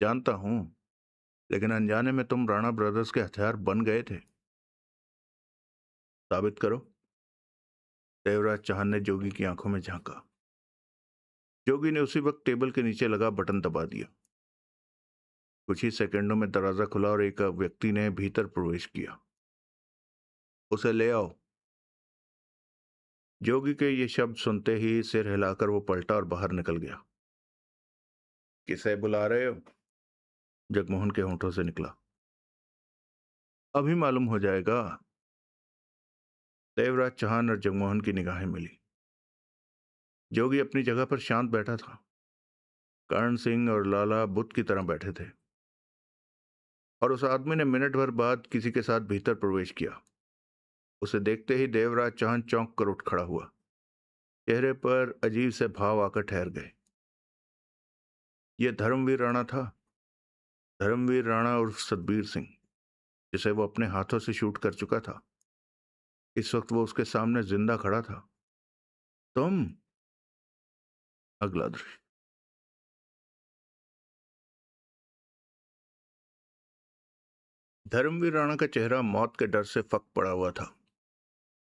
जानता हूं, लेकिन अनजाने में तुम राणा ब्रदर्स के हथियार बन गए थे। साबित करो, देवराज चौहान ने जोगी की आंखों में झांका। जोगी ने उसी वक्त टेबल के नीचे लगा बटन दबा दिया। कुछ ही सेकंडों में दरवाजा खुला और एक व्यक्ति ने भीतर प्रवेश किया। उसे ले आओ। जोगी के ये शब्द सुनते ही सिर हिलाकर वो पलटा और बाहर निकल गया। किसे बुला रहे हो? जगमोहन के होंठों से निकला। अभी मालूम हो जाएगा। देवराज चौहान और जगमोहन की निगाहें मिली। जोगी अपनी जगह पर शांत बैठा था। कर्ण सिंह और लाला बुद्ध की तरह बैठे थे, और उस आदमी ने मिनट भर बाद किसी के साथ भीतर प्रवेश किया। उसे देखते ही देवराज चौहान चौंक कर उठ खड़ा हुआ। चेहरे पर अजीब से भाव आकर ठहर गए। यह धर्मवीर राणा था, धर्मवीर राणा उर्फ सतबीर सिंह, जिसे वो अपने हाथों से शूट कर चुका था। इस वक्त वो उसके सामने जिंदा खड़ा था। तुम? अगला दृश्य। धर्मवीर राणा का चेहरा मौत के डर से फक पड़ा हुआ था।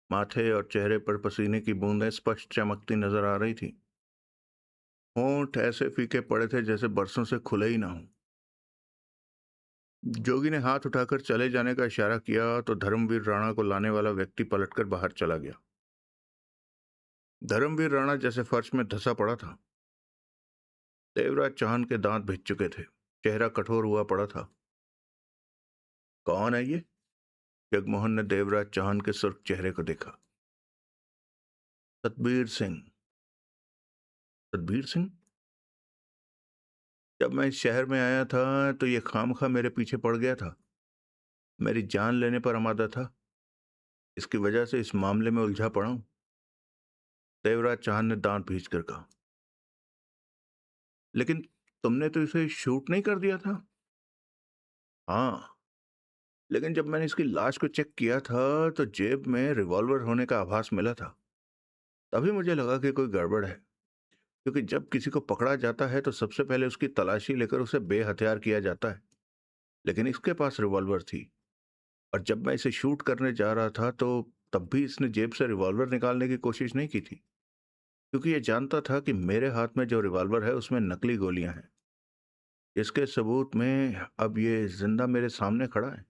माथे और चेहरे पर पसीने की बूंदें स्पष्ट चमकती नजर आ रही थी। होंठ ऐसे फीके पड़े थे जैसे बरसों से खुले ही ना हो। जोगी ने हाथ उठाकर चले जाने का इशारा किया तो धर्मवीर राणा को लाने वाला व्यक्ति पलटकर बाहर चला गया। धर्मवीर राणा जैसे फर्श में धंसा पड़ा था। देवराज चौहान के दांत भिज चुके थे, चेहरा कठोर हुआ पड़ा था। कौन है ये? जगमोहन ने देवराज चौहान के सुर्ख चेहरे को देखा। सतबीर सिंह। सतबीर सिंह? जब मैं इस शहर में आया था तो ये खामखा मेरे पीछे पड़ गया था, मेरी जान लेने पर आमादा था। इसकी वजह से इस मामले में उलझा पड़ा हूं, देवराज चौहान ने दांत भींच कर कहा। लेकिन तुमने तो इसे शूट नहीं कर दिया था? हाँ, लेकिन जब मैंने इसकी लाश को चेक किया था तो जेब में रिवॉल्वर होने का आभास मिला था। तभी मुझे लगा कि कोई गड़बड़ है, क्योंकि जब किसी को पकड़ा जाता है तो सबसे पहले उसकी तलाशी लेकर उसे बेहथियार किया जाता है। लेकिन इसके पास रिवॉल्वर थी, और जब मैं इसे शूट करने जा रहा था तो तब भी इसने जेब से रिवॉल्वर निकालने की कोशिश नहीं की थी। क्योंकि ये जानता था कि मेरे हाथ में जो रिवॉल्वर है उसमें नकली गोलियां हैं। इसके सबूत में अब ये जिंदा मेरे सामने खड़ा है।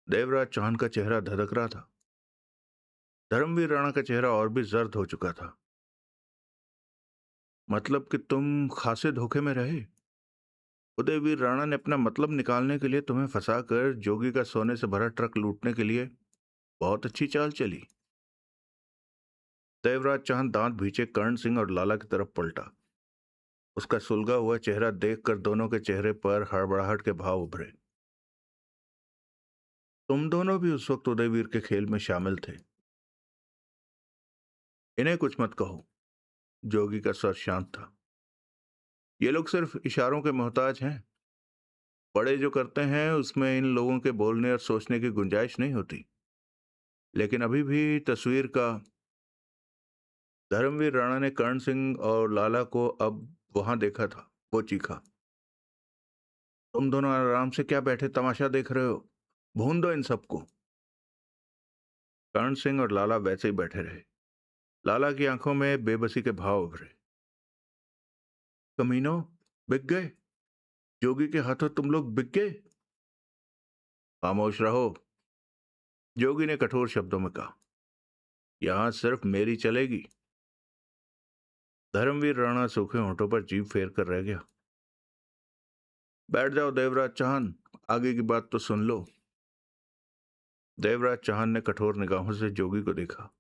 देवराज चौहान का चेहरा धधक रहा था। धर्मवीर राणा का चेहरा और भी जर्द हो चुका था। मतलब कि तुम खासे धोखे में रहे। उदयवीर राणा ने अपना मतलब निकालने के लिए तुम्हें फंसाकर जोगी का सोने से भरा ट्रक लूटने के लिए बहुत अच्छी चाल चली। देवराज चौहान दांत भींचे कर्ण सिंह और लाला की तरफ पलटा। उसका सुलगा हुआ चेहरा देखकर दोनों के चेहरे पर हड़बड़ाहट के भाव उभरे। तुम दोनों भी उस वक्त उदयवीर के खेल में शामिल थे। इन्हें कुछ मत कहो। जोगी का स्वर शांत था। ये लोग सिर्फ इशारों के मोहताज हैं। बड़े जो करते हैं उसमें इन लोगों के बोलने और सोचने की गुंजाइश नहीं होती। लेकिन अभी भी तस्वीर का। धर्मवीर राणा ने कर्ण सिंह और लाला को अब वहां देखा था। वो चीखा, तुम दोनों आराम से क्या बैठे तमाशा देख रहे हो? भून दो इन सबको। कर्ण सिंह और लाला वैसे ही बैठे रहे। लाला की आंखों में बेबसी के भाव उभरे। कमीनों, बिक गए। जोगी के हाथों तुम लोग बिक गए। खामोश रहो, जोगी ने कठोर शब्दों में कहा। यहां सिर्फ मेरी चलेगी। धर्मवीर राणा सूखे होंठों पर जीभ फेर कर रह गया। बैठ जाओ देवराज चौहान, आगे की बात तो सुन लो। देवराज चौहान ने कठोर निगाहों से जोगी को देखा।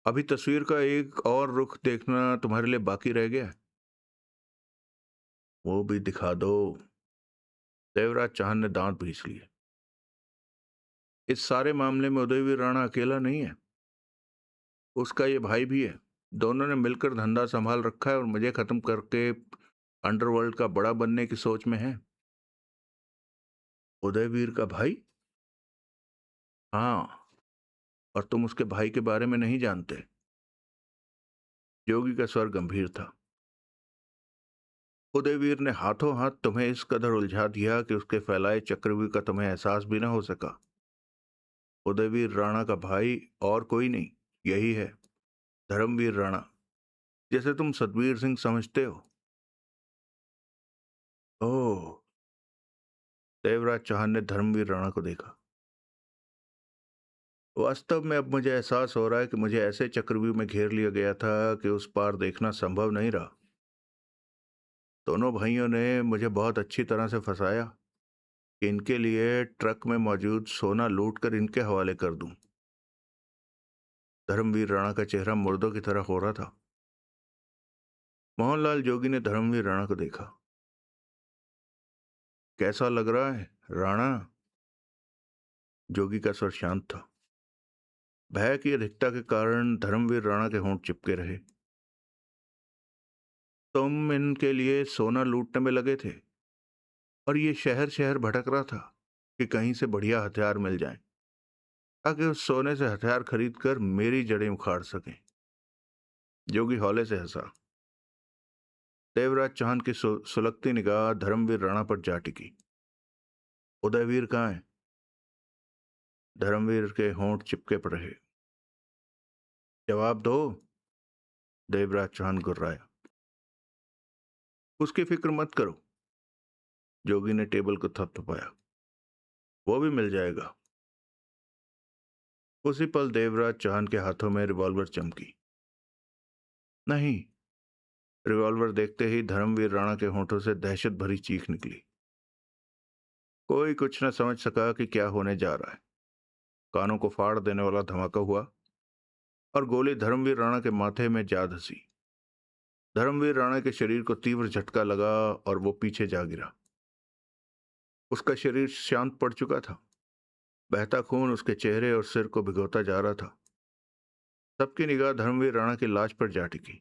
अभी तस्वीर का एक और रुख देखना तुम्हारे लिए बाकी रह गया है। वो भी दिखा दो। देवराज चौहान ने दांत भींच लिए। इस सारे मामले में उदयवीर राणा अकेला नहीं है। उसका ये भाई भी है। दोनों ने मिलकर धंधा संभाल रखा है और मुझे खत्म करके अंडरवर्ल्ड का बड़ा बनने की सोच में है। उदयवीर का भाई? हाँ। और तुम उसके भाई के बारे में नहीं जानते। योगी का स्वर गंभीर था। उदयवीर ने हाथों हाथ तुम्हें इस कदर उलझा दिया कि उसके फैलाए चक्रव्यूह का तुम्हें एहसास भी न हो सका। उदयवीर राणा का भाई और कोई नहीं, यही है, धर्मवीर राणा, जैसे तुम सतवीर सिंह समझते हो। ओह। देवराज चौहान ने धर्मवीर राणा को देखा। वास्तव में अब मुझे एहसास हो रहा है कि मुझे ऐसे चक्रव्यूह में घेर लिया गया था कि उस पार देखना संभव नहीं रहा। दोनों भाइयों ने मुझे बहुत अच्छी तरह से फंसाया कि इनके लिए ट्रक में मौजूद सोना लूट कर इनके हवाले कर दूं। धर्मवीर राणा का चेहरा मुर्दों की तरह हो रहा था। मोहनलाल जोगी ने धर्मवीर राणा को देखा। कैसा लग रहा है राणा? जोगी का स्वर शांत था। भय की अधिकता के कारण धर्मवीर राणा के होंठ चिपके रहे। तुम इनके लिए सोना लूटने में लगे थे और ये शहर शहर भटक रहा था कि कहीं से बढ़िया हथियार मिल जाएं, ताकि उस सोने से हथियार खरीदकर मेरी जड़ें उखाड़ सकें। जोगी हौले से हंसा। देवराज चौहान की सुलगती निगाह धर्मवीर राणा पर जा टिकी। उदयवीर कहाँ है? धर्मवीर के होंठ चिपके पड़ रहे। जवाब दो। देवराज चौहान गुर्राया। उसकी फिक्र मत करो। जोगी ने टेबल को थपथपाया। वो भी मिल जाएगा। उसी पल देवराज चौहान के हाथों में रिवॉल्वर चमकी। नहीं। रिवॉल्वर देखते ही धर्मवीर राणा के होंठों से दहशत भरी चीख निकली। कोई कुछ न समझ सका कि क्या होने जा रहा है। कानों को फाड़ देने वाला धमाका हुआ और गोली धर्मवीर राणा के माथे में जा धसी। धर्मवीर राणा के शरीर को तीव्र झटका लगा और वो पीछे जा गिरा। उसका शरीर शांत पड़ चुका था। बहता खून उसके चेहरे और सिर को भिगोता जा रहा था। सबकी निगाह धर्मवीर राणा की लाश पर जा टिकी।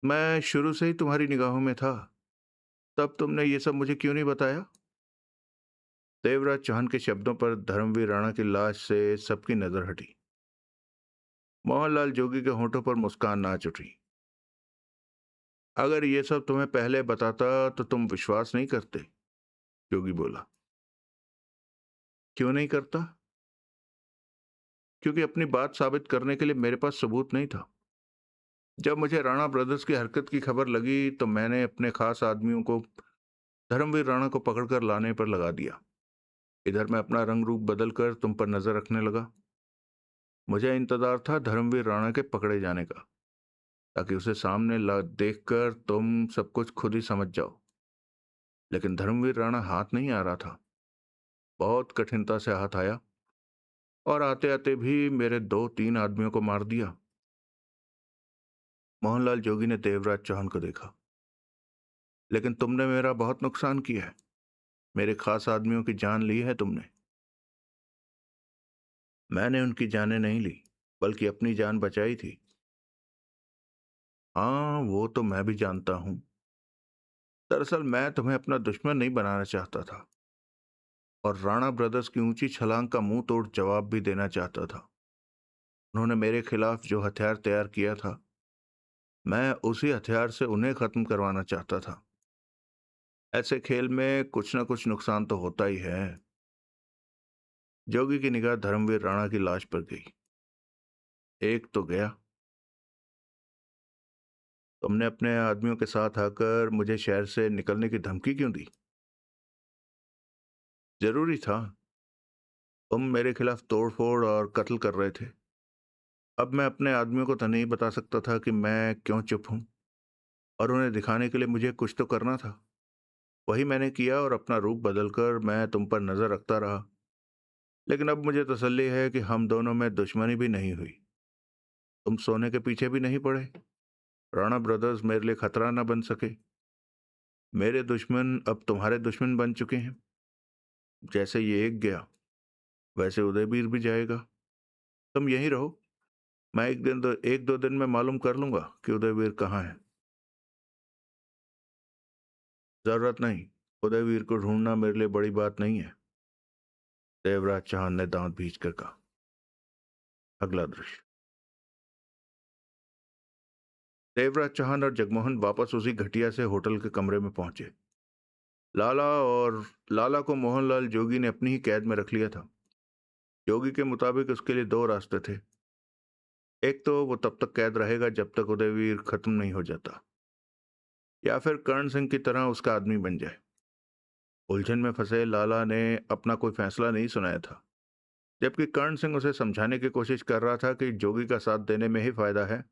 मैं शुरू से ही तुम्हारी निगाहों में था। तब तुमने ये सब मुझे क्यों नहीं बताया? देवराज चौहान के शब्दों पर धर्मवीर राणा की लाश से सबकी नजर हटी। मोहनलाल जोगी के होंठों पर मुस्कान नाच उठी। अगर ये सब तुम्हें पहले बताता तो तुम विश्वास नहीं करते, जोगी बोला। क्यों नहीं करता? क्योंकि अपनी बात साबित करने के लिए मेरे पास सबूत नहीं था। जब मुझे राणा ब्रदर्स की हरकत की खबर लगी तो मैंने अपने खास आदमियों को धर्मवीर राणा को पकड़कर लाने पर लगा दिया। इधर मैं अपना रंग रूप बदलकर तुम पर नजर रखने लगा। मुझे इंतजार था धर्मवीर राणा के पकड़े जाने का, ताकि उसे सामने देखकर तुम सब कुछ खुद ही समझ जाओ। लेकिन धर्मवीर राणा हाथ नहीं आ रहा था। बहुत कठिनता से हाथ आया और आते आते भी मेरे 2-3 आदमियों को मार दिया। मोहनलाल जोगी ने देवराज चौहान को देखा। लेकिन तुमने मेरा बहुत नुकसान किया है। मेरे खास आदमियों की जान ली है तुमने। मैंने उनकी जानें नहीं ली, बल्कि अपनी जान बचाई थी। हाँ, वो तो मैं भी जानता हूं। दरअसल मैं तुम्हें अपना दुश्मन नहीं बनाना चाहता था, और राणा ब्रदर्स की ऊंची छलांग का मुंह तोड़ जवाब भी देना चाहता था। उन्होंने मेरे खिलाफ जो हथियार तैयार किया था, मैं उसी हथियार से उन्हें खत्म करवाना चाहता था। ऐसे खेल में कुछ ना कुछ नुकसान तो होता ही है। जोगी की निगाह धर्मवीर राणा की लाश पर गई। एक तो गया। तुमने अपने आदमियों के साथ आकर मुझे शहर से निकलने की धमकी क्यों दी? जरूरी था। तुम मेरे खिलाफ तोड़फोड़ और कत्ल कर रहे थे। अब मैं अपने आदमियों को तो नहीं बता सकता था कि मैं क्यों चुप हूं, और उन्हें दिखाने के लिए मुझे कुछ तो करना था। वही मैंने किया और अपना रूप बदलकर मैं तुम पर नजर रखता रहा। लेकिन अब मुझे तसल्ली है कि हम दोनों में दुश्मनी भी नहीं हुई। तुम सोने के पीछे भी नहीं पड़े। राणा ब्रदर्स मेरे लिए खतरा ना बन सके। मेरे दुश्मन अब तुम्हारे दुश्मन बन चुके हैं। जैसे ये एक गया, वैसे उदयवीर भी जाएगा। तुम यहीं रहो। मैं एक दो दिन में मालूम कर लूंगा कि उदयवीर कहाँ है। जरूरत नहीं। उदयवीर को ढूंढना मेरे लिए बड़ी बात नहीं है। देवराज चौहान ने दांत भींच कर कहा। अगला दृश्य। देवराज चौहान और जगमोहन वापस उसी घटिया से होटल के कमरे में पहुंचे। लाला को मोहनलाल जोगी ने अपनी ही कैद में रख लिया था। जोगी के मुताबिक उसके लिए दो रास्ते थे। एक तो वो तब तक कैद रहेगा जब तक उदयवीर खत्म नहीं हो जाता, या फिर कर्ण सिंह की तरह उसका आदमी बन जाए। उलझन में फंसे लाला ने अपना कोई फैसला नहीं सुनाया था, जबकि कर्ण सिंह उसे समझाने की कोशिश कर रहा था कि जोगी का साथ देने में ही फायदा है।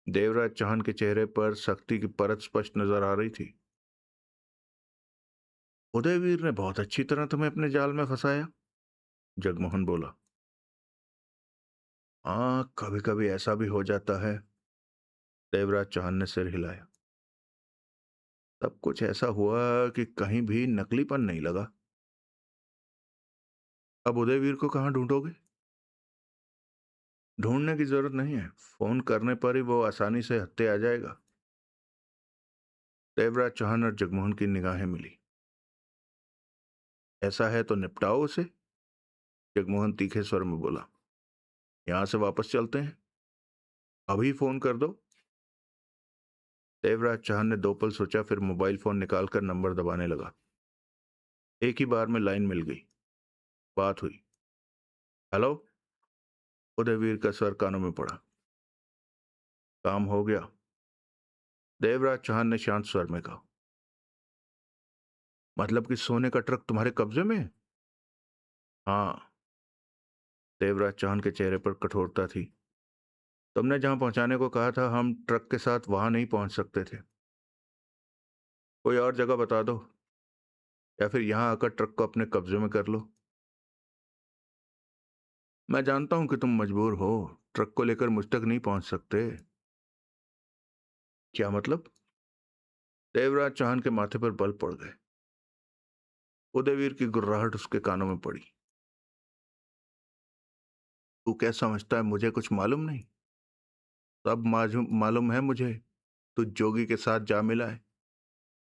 देवराज चौहान के चेहरे पर सख्ती की परत स्पष्ट नजर आ रही थी। उदयवीर ने बहुत अच्छी तरह तुम्हें अपने जाल में फंसाया, जगमोहन बोला। हाँ, कभी कभी ऐसा भी हो जाता है। देवराज चौहान ने सिर हिलाया। तब कुछ ऐसा हुआ कि कहीं भी नकलीपन नहीं लगा। अब उदयवीर को कहाँ ढूंढोगे? ढूंढने की जरूरत नहीं है। फोन करने पर ही वो आसानी से हत्थे आ जाएगा। देवराज चौहान और जगमोहन की निगाहें मिली। ऐसा है तो निपटाओ उसे, जगमोहन तीखे स्वर में बोला। यहां से वापस चलते हैं। अभी फोन कर दो। देवराज चौहान ने दो पल सोचा, फिर मोबाइल फोन निकालकर नंबर दबाने लगा। एक ही बार में लाइन मिल गई। बात हुई। हेलो। उदयवीर का स्वर कानों में पड़ा। काम हो गया, देवराज चौहान ने शांत स्वर में कहा। मतलब कि सोने का ट्रक तुम्हारे कब्जे में है? हाँ। देवराज चौहान के चेहरे पर कठोरता थी। तुमने जहां पहुंचाने को कहा था, हम ट्रक के साथ वहां नहीं पहुंच सकते थे। कोई और जगह बता दो, या फिर यहां आकर ट्रक को अपने कब्जे में कर लो। मैं जानता हूं कि तुम मजबूर हो। ट्रक को लेकर मुझ तक नहीं पहुंच सकते। क्या मतलब? देवराज चौहान के माथे पर बल पड़ गए। उदयवीर की गुर्राहट उसके कानों में पड़ी। तू क्या समझता है मुझे कुछ मालूम नहीं? सब मालूम है मुझे। तू जोगी के साथ जा मिला है।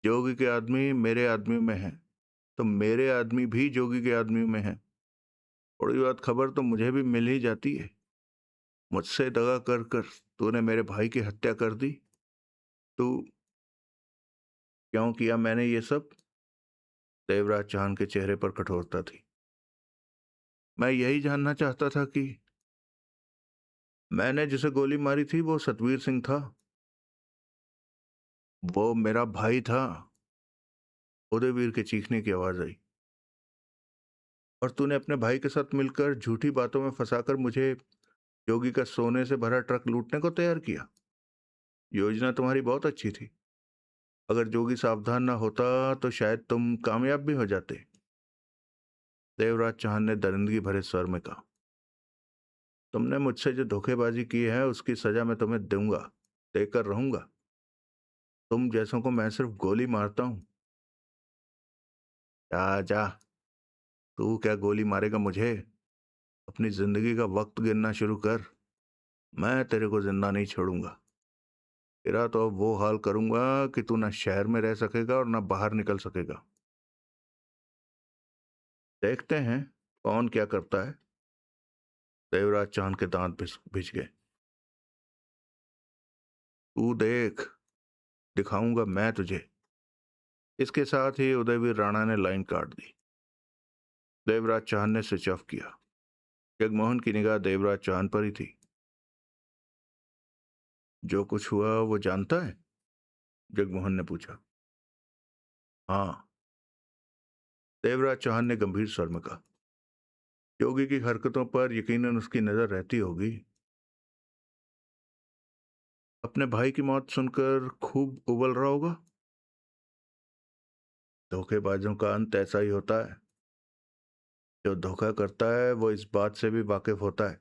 जोगी के आदमी मेरे आदमियों में हैं, तो मेरे आदमी भी जोगी के आदमियों में हैं। थोड़ी बहुत खबर तो मुझे भी मिल ही जाती है। मुझसे दगा कर कर तूने मेरे भाई की हत्या कर दी। तू क्यों किया मैंने ये सब? देवराज चौहान के चेहरे पर कठोरता थी। मैं यही जानना चाहता था कि मैंने जिसे गोली मारी थी वो सतवीर सिंह था। वो मेरा भाई था। उदयवीर के चीखने की आवाज आई। और तूने अपने भाई के साथ मिलकर झूठी बातों में फंसाकर मुझे योगी का सोने से भरा ट्रक लूटने को तैयार किया। योजना तुम्हारी बहुत अच्छी थी। अगर जोगी सावधान ना होता तो शायद तुम कामयाब भी हो जाते। देवराज चौहान ने दरिंदगी भरे स्वर में कहा, तुमने मुझसे जो धोखेबाजी की है उसकी सजा मैं तुम्हें दूंगा, देकर रहूंगा। तुम जैसों को मैं सिर्फ गोली मारता हूं। जा जा, तू क्या गोली मारेगा मुझे? अपनी जिंदगी का वक्त गिनना शुरू कर। मैं तेरे को जिंदा नहीं छोड़ूंगा। तेरा तो अब वो हाल करूंगा कि तू ना शहर में रह सकेगा और ना बाहर निकल सकेगा। देखते हैं कौन क्या करता है। देवराज चांद के दांत भिज गए। तू देख, दिखाऊंगा मैं तुझे। इसके साथ ही उदयवीर राणा ने लाइन काट दी। देवराज चांद ने स्विच ऑफ किया। जगमोहन की निगाह देवराज चांद पर ही थी। जो कुछ हुआ वो जानता है? जगमोहन ने पूछा। हाँ, देवराज चौहान ने गंभीर स्वर में कहा। योगी की हरकतों पर यकीनन उसकी नजर रहती होगी। अपने भाई की मौत सुनकर खूब उबल रहा होगा। धोखेबाजों का अंत ऐसा ही होता है। जो धोखा करता है वो इस बात से भी वाकिफ होता है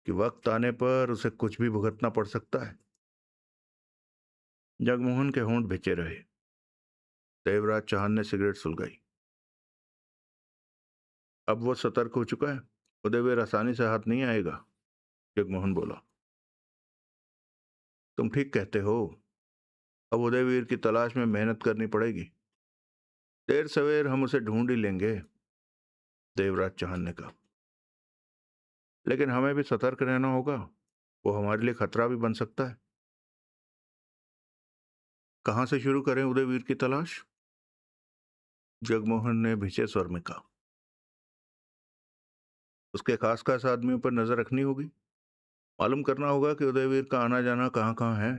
कि वक्त आने पर उसे कुछ भी भुगतना पड़ सकता है। जगमोहन के होंठ भिजे रहे। देवराज चौहान ने सिगरेट सुलगाई। अब वो सतर्क हो चुका है। उदयवीर आसानी से हाथ नहीं आएगा। जगमोहन बोला। तुम ठीक कहते हो। अब उदयवीर की तलाश में मेहनत करनी पड़ेगी। देर सवेर हम उसे ढूंढ ही लेंगे। देवराज चौहान ने कहा। लेकिन हमें भी सतर्क रहना होगा। वो हमारे लिए खतरा भी बन सकता है। कहां से शुरू करें उदयवीर की तलाश? जगमोहन ने भिचे स्वर में कहा। उसके खास खास आदमियों पर नजर रखनी होगी। मालूम करना होगा कि उदयवीर का आना जाना कहाँ कहाँ है।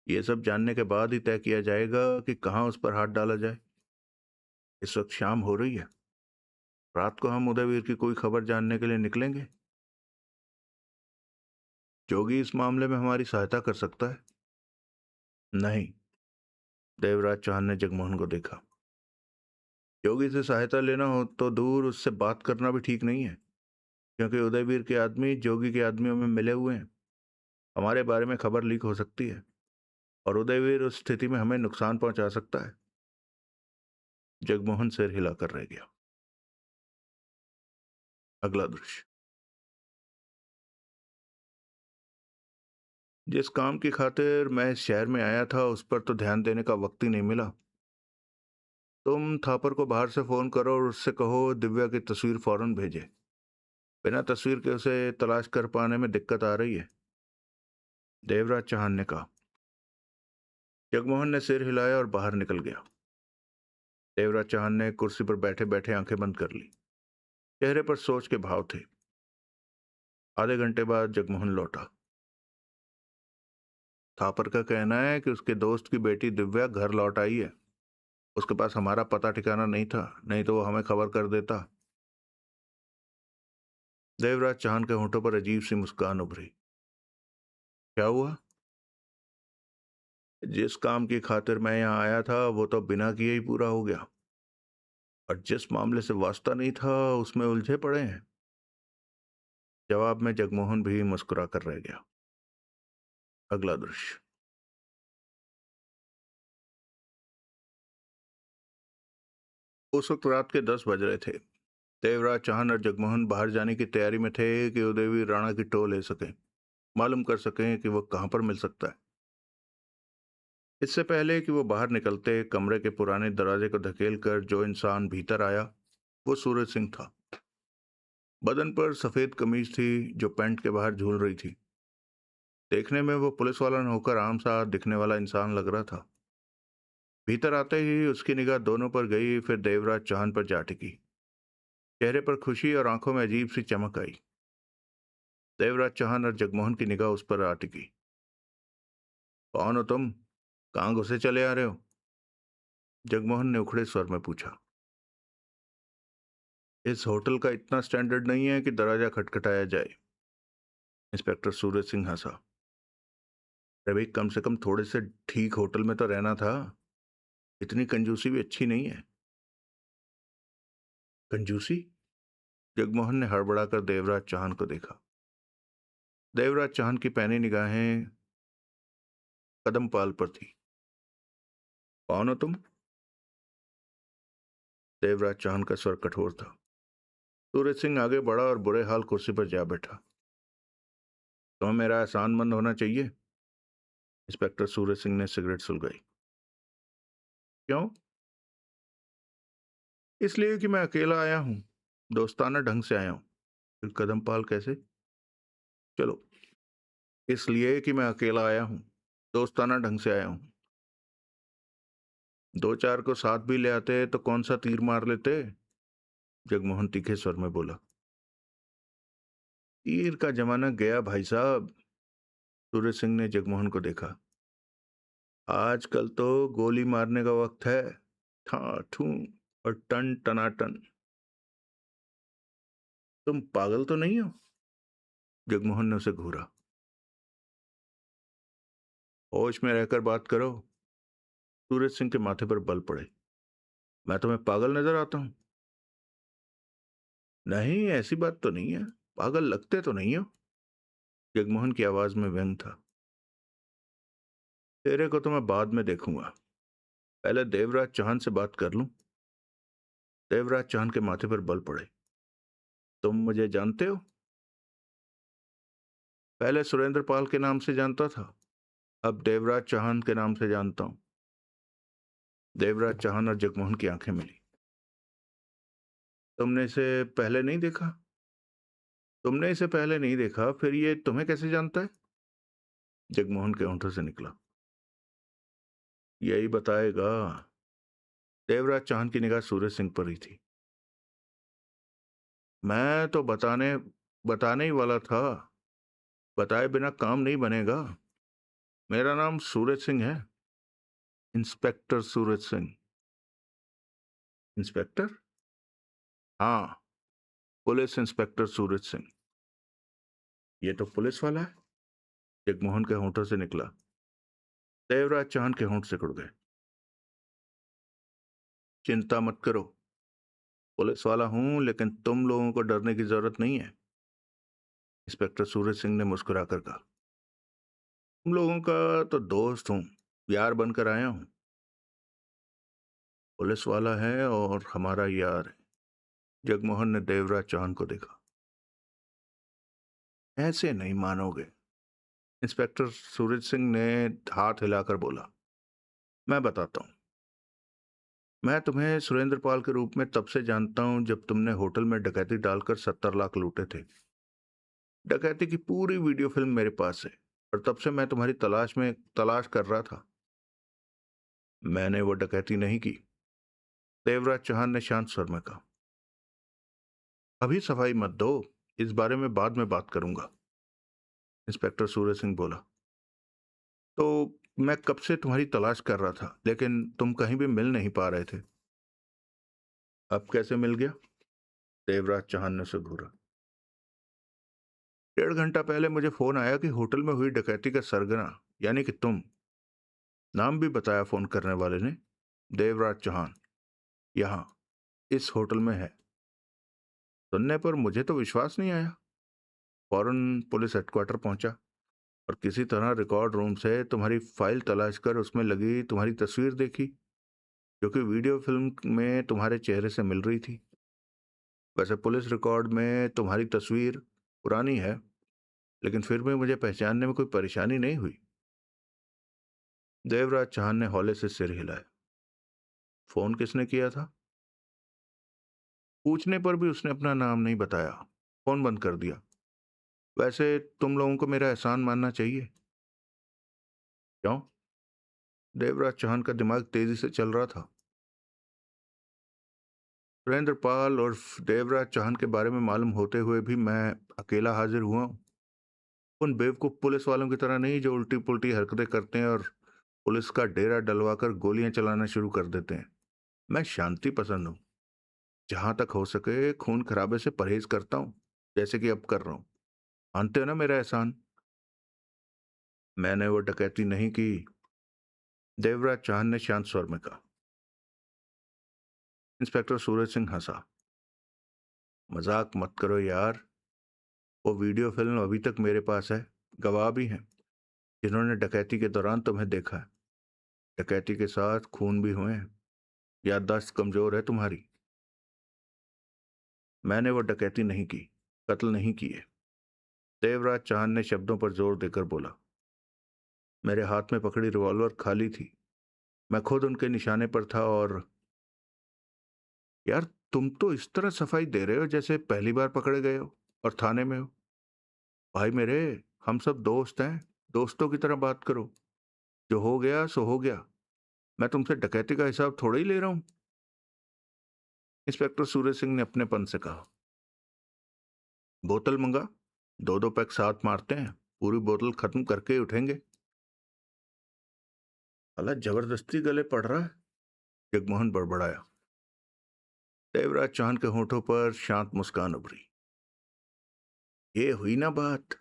ये सब जानने के बाद ही तय किया जाएगा कि कहाँ उस पर हाथ डाला जाए। इस वक्त शाम हो रही है। रात को हम उदयवीर की कोई खबर जानने के लिए निकलेंगे। जोगी इस मामले में हमारी सहायता कर सकता है। नहीं। देवराज चौहान ने जगमोहन को देखा। योगी से सहायता लेना हो तो दूर उससे बात करना भी ठीक नहीं है, क्योंकि उदयवीर के आदमी जोगी के आदमियों में मिले हुए हैं। हमारे बारे में खबर लीक हो सकती है और उदयवीर उस स्थिति में हमें नुकसान पहुंचा सकता है। जगमोहन सिर हिलाकर रह गया। अगला दृश्य। जिस काम की खातिर मैं इस शहर में आया था उस पर तो ध्यान देने का वक्त ही नहीं मिला। तुम थापर को बाहर से फोन करो और उससे कहो दिव्या की तस्वीर फौरन भेजे। बिना तस्वीर के उसे तलाश कर पाने में दिक्कत आ रही है। देवराज चौहान ने कहा। जगमोहन ने सिर हिलाया और बाहर निकल गया। देवराज चौहान ने कुर्सी पर बैठे बैठे आंखें बंद कर ली। चेहरे पर सोच के भाव थे। आधे घंटे बाद जगमोहन लौटा। थापर का कहना है कि उसके दोस्त की बेटी दिव्या घर लौट आई है। उसके पास हमारा पता ठिकाना नहीं था, नहीं तो वो हमें खबर कर देता। देवराज चौहान के होंठों पर अजीब सी मुस्कान उभरी। क्या हुआ? जिस काम की खातिर मैं यहाँ आया था वो तो बिना किए ही पूरा हो गया, और जिस मामले से वास्ता नहीं था उसमें उलझे पड़े हैं। जवाब में जगमोहन भी मुस्कुरा कर रह गया। अगला दृश्य। उस वक्त रात के 10 बज रहे थे। देवराज चौहान और जगमोहन बाहर जाने की तैयारी में थे कि उदयवीर राणा की टो ले सकें, मालूम कर सकें कि वह कहां पर मिल सकता है। इससे पहले कि वो बाहर निकलते, कमरे के पुराने दरवाजे को धकेल कर जो इंसान भीतर आया वो सूरज सिंह था। बदन पर सफेद कमीज थी जो पैंट के बाहर झूल रही थी। देखने में वो पुलिस वाला न होकर आम सा दिखने वाला इंसान लग रहा था। भीतर आते ही उसकी निगाह दोनों पर गई, फिर देवराज चौहान पर जा टिकी। चेहरे पर खुशी और आंखों में अजीब सी चमक आई। देवराज चौहान और जगमोहन की निगाह उस पर आ टिकी। कौन हो तुम? कहाँ घुसे चले आ रहे हो? जगमोहन ने उखड़े स्वर में पूछा। इस होटल का इतना स्टैंडर्ड नहीं है कि दरवाजा खटखटाया जाए। इंस्पेक्टर सूरज सिंह हंसा। अरे भाई, कम से कम थोड़े से ठीक होटल में तो रहना था। इतनी कंजूसी भी अच्छी नहीं है। कंजूसी? जगमोहन ने हड़बड़ाकर देवराज चौहान को देखा। देवराज चौहान की पैनी निगाहें कदमपाल पर थी। कौन हो तुम? देवराज चौहान का स्वर कठोर था। सूरज सिंह आगे बढ़ा और बुरे हाल कुर्सी पर जा बैठा। तुम्हें मेरा एहसानमंद होना चाहिए। इंस्पेक्टर सूरज सिंह ने सिगरेट सुलगाई। क्यों? इसलिए कि मैं अकेला आया हूं, दोस्ताना ढंग से आया हूं। फिर कदमपाल कैसे? चलो, इसलिए कि मैं अकेला आया हूं, दोस्ताना ढंग से आया हूं। दो चार को साथ भी ले आते तो कौन सा तीर मार लेते। जगमोहन तीखे स्वर में बोला। तीर का जमाना गया भाई साहब। सूरज सिंह ने जगमोहन को देखा। आजकल तो गोली मारने का वक्त है। ठा ठू और टन टनाटन। तुम पागल तो नहीं हो? जगमोहन ने उसे घूरा। होश में रहकर बात करो। सूरज सिंह के माथे पर बल पड़े। मैं तुम्हें पागल नजर आता हूं? नहीं, ऐसी बात तो नहीं है। पागल लगते तो नहीं हो। जगमोहन की आवाज में व्यंग था। तेरे को तो मैं बाद में देखूंगा। पहले देवराज चौहान से बात कर लूं। देवराज चौहान के माथे पर बल पड़े। तुम मुझे जानते हो? पहले सुरेंद्र पाल के नाम से जानता था, अब देवराज चौहान के नाम से जानता हूं। देवराज चौहान और जगमोहन की आंखें मिली। तुमने इसे पहले नहीं देखा? तुमने इसे पहले नहीं देखा, फिर ये तुम्हें कैसे जानता है? जगमोहन के होंठों से निकला। यही बताएगा। देवराज चौहान की निगाह सूरज सिंह पर ही थी। मैं तो बताने बताने ही वाला था। बताए बिना काम नहीं बनेगा। मेरा नाम सूरज सिंह है। इंस्पेक्टर सूरज सिंह। इंस्पेक्टर? हाँ, पुलिस इंस्पेक्टर सूरज सिंह। ये तो पुलिस वाला है। जगमोहन के होंठों से निकला। देवराज चौहान के होंठ सिकुड़ गए। चिंता मत करो, पुलिस वाला हूं, लेकिन तुम लोगों को डरने की जरूरत नहीं है। इंस्पेक्टर सूरज सिंह ने मुस्कुराकर कहा। तुम लोगों का तो दोस्त हूं, यार बनकर आया हूं। पुलिस वाला है और हमारा यार है। जगमोहन ने देवराज चौहान को देखा। ऐसे नहीं मानोगे। इंस्पेक्टर सूरज सिंह ने हाथ हिलाकर बोला। मैं बताता हूं। मैं तुम्हें सुरेंद्र पाल के रूप में तब से जानता हूं जब तुमने होटल में डकैती डालकर 70 लाख लूटे थे। डकैती की पूरी वीडियो फिल्म मेरे पास है और तब से मैं तुम्हारी तलाश कर रहा था। मैंने वो डकैती नहीं की। देवराज चौहान ने शांत स्वर में कहा। अभी सफाई मत दो, इस बारे में बाद में बात करूंगा। इंस्पेक्टर सूरज सिंह बोला। तो मैं कब से तुम्हारी तलाश कर रहा था, लेकिन तुम कहीं भी मिल नहीं पा रहे थे। अब कैसे मिल गया? देवराज चौहान ने उसे घूरा। 1.5 घंटा पहले मुझे फोन आया कि होटल में हुई डकैती का सरगना, यानी कि तुम। नाम भी बताया फोन करने वाले ने। देवराज चौहान, यहाँ इस होटल में है। सुनने पर मुझे तो विश्वास नहीं आया। फौरन पुलिस हेडक्वार्टर पहुंचा और किसी तरह रिकॉर्ड रूम से तुम्हारी फाइल तलाश कर उसमें लगी तुम्हारी तस्वीर देखी, जो कि वीडियो फिल्म में तुम्हारे चेहरे से मिल रही थी। वैसे पुलिस रिकॉर्ड में तुम्हारी तस्वीर पुरानी है, लेकिन फिर भी मुझे पहचानने में कोई परेशानी नहीं हुई। देवराज चौहान ने हौले से सिर हिलाया। फोन किसने किया था? पूछने पर भी उसने अपना नाम नहीं बताया। फोन बंद कर दिया। वैसे तुम लोगों को मेरा एहसान मानना चाहिए। क्यों? देवराज चौहान का दिमाग तेजी से चल रहा था। सुरेंद्र पाल और देवराज चौहान के बारे में मालूम होते हुए भी मैं अकेला हाजिर हुआ हूं। उन बेवकूफ पुलिस वालों की तरह नहीं जो उल्टी पुल्टी हरकतें करते हैं और पुलिस का डेरा डलवाकर गोलियां चलाना शुरू कर देते हैं। मैं शांति पसंद हूँ। जहां तक हो सके खून खराबे से परहेज करता हूँ, जैसे कि अब कर रहा हूँ। मानते हो ना मेरा एहसान? मैंने वो डकैती नहीं की, देवराज चौहान ने शांत स्वर में कहा। इंस्पेक्टर सूरज सिंह हंसा। मजाक मत करो यार। वो वीडियो फिल्म अभी तक मेरे पास है, गवाह भी हैं जिन्होंने डकैती के दौरान तुम्हें देखा है। डकैती के साथ खून भी हुए हैं। याददाश्त कमजोर है तुम्हारी। मैंने वो डकैती नहीं की, कत्ल नहीं किए, देवराज चौहान ने शब्दों पर जोर देकर बोला। मेरे हाथ में पकड़ी रिवॉल्वर खाली थी। मैं खुद उनके निशाने पर था। और यार, तुम तो इस तरह सफाई दे रहे हो जैसे पहली बार पकड़े गए हो और थाने में हो। भाई मेरे, हम सब दोस्त हैं। दोस्तों की तरह बात करो। जो हो गया सो हो गया। मैं तुमसे डकैती का हिसाब थोड़ा ही ले रहा हूं। इंस्पेक्टर सूरज सिंह ने अपने पन से कहा। बोतल मंगा। दो दो पैक साथ मारते हैं, पूरी बोतल खत्म करके ही उठेंगे। अला जबरदस्ती गले पड़ रहा है, जगमोहन बड़बड़ाया। देवराज चौहान के होठों पर शांत मुस्कान उभरी। ये हुई ना बात।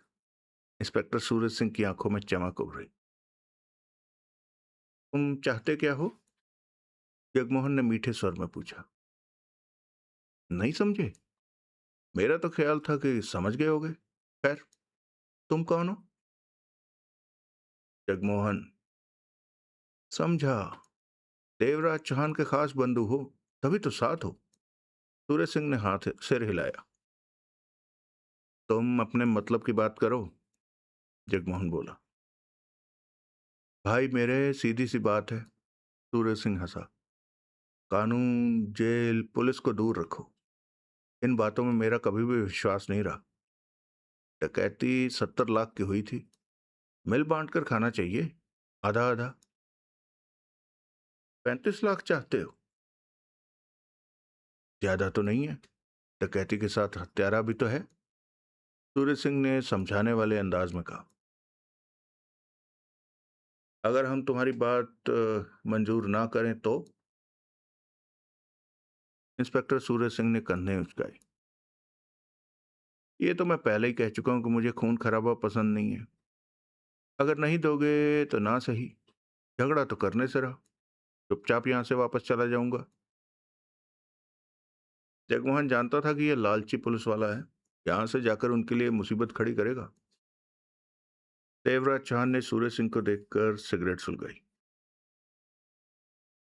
इंस्पेक्टर सूरज सिंह की आंखों में चमक उभरी। तुम चाहते क्या हो? जगमोहन ने मीठे स्वर में पूछा। नहीं समझे? मेरा तो ख्याल था कि समझ गए होगे। खैर, तुम कौन हो? जगमोहन। समझा। देवराज चौहान के खास बंधु हो, तभी तो साथ हो। सूरज सिंह ने हाथ सिर हिलाया। तुम अपने मतलब की बात करो, जगमोहन बोला। भाई मेरे, सीधी सी बात है। सूरज सिंह हंसा। कानून, जेल, पुलिस को दूर रखो। इन बातों में मेरा कभी भी विश्वास नहीं रहा। डकैती 70 लाख की हुई थी। मिल बांट कर खाना चाहिए, आधा आधा। 35 लाख चाहते हो? ज्यादा तो नहीं है? डकैती के साथ हत्यारा भी तो है, सूरज सिंह ने समझाने वाले अंदाज में कहा। अगर हम तुम्हारी बात मंजूर ना करें तो? इंस्पेक्टर सूरज सिंह ने कंधे उचकाए। ये तो मैं पहले ही कह चुका हूं कि मुझे खून खराबा पसंद नहीं है। अगर नहीं दोगे तो ना सही, झगड़ा तो करने से रहा। चुपचाप यहां से वापस चला जाऊंगा। जगमोहन जानता था कि यह लालची पुलिस वाला है, यहां से जाकर उनके लिए मुसीबत खड़ी करेगा। देवराज चौहान ने सूरज सिंह को देखकर सिगरेट सुलगाई।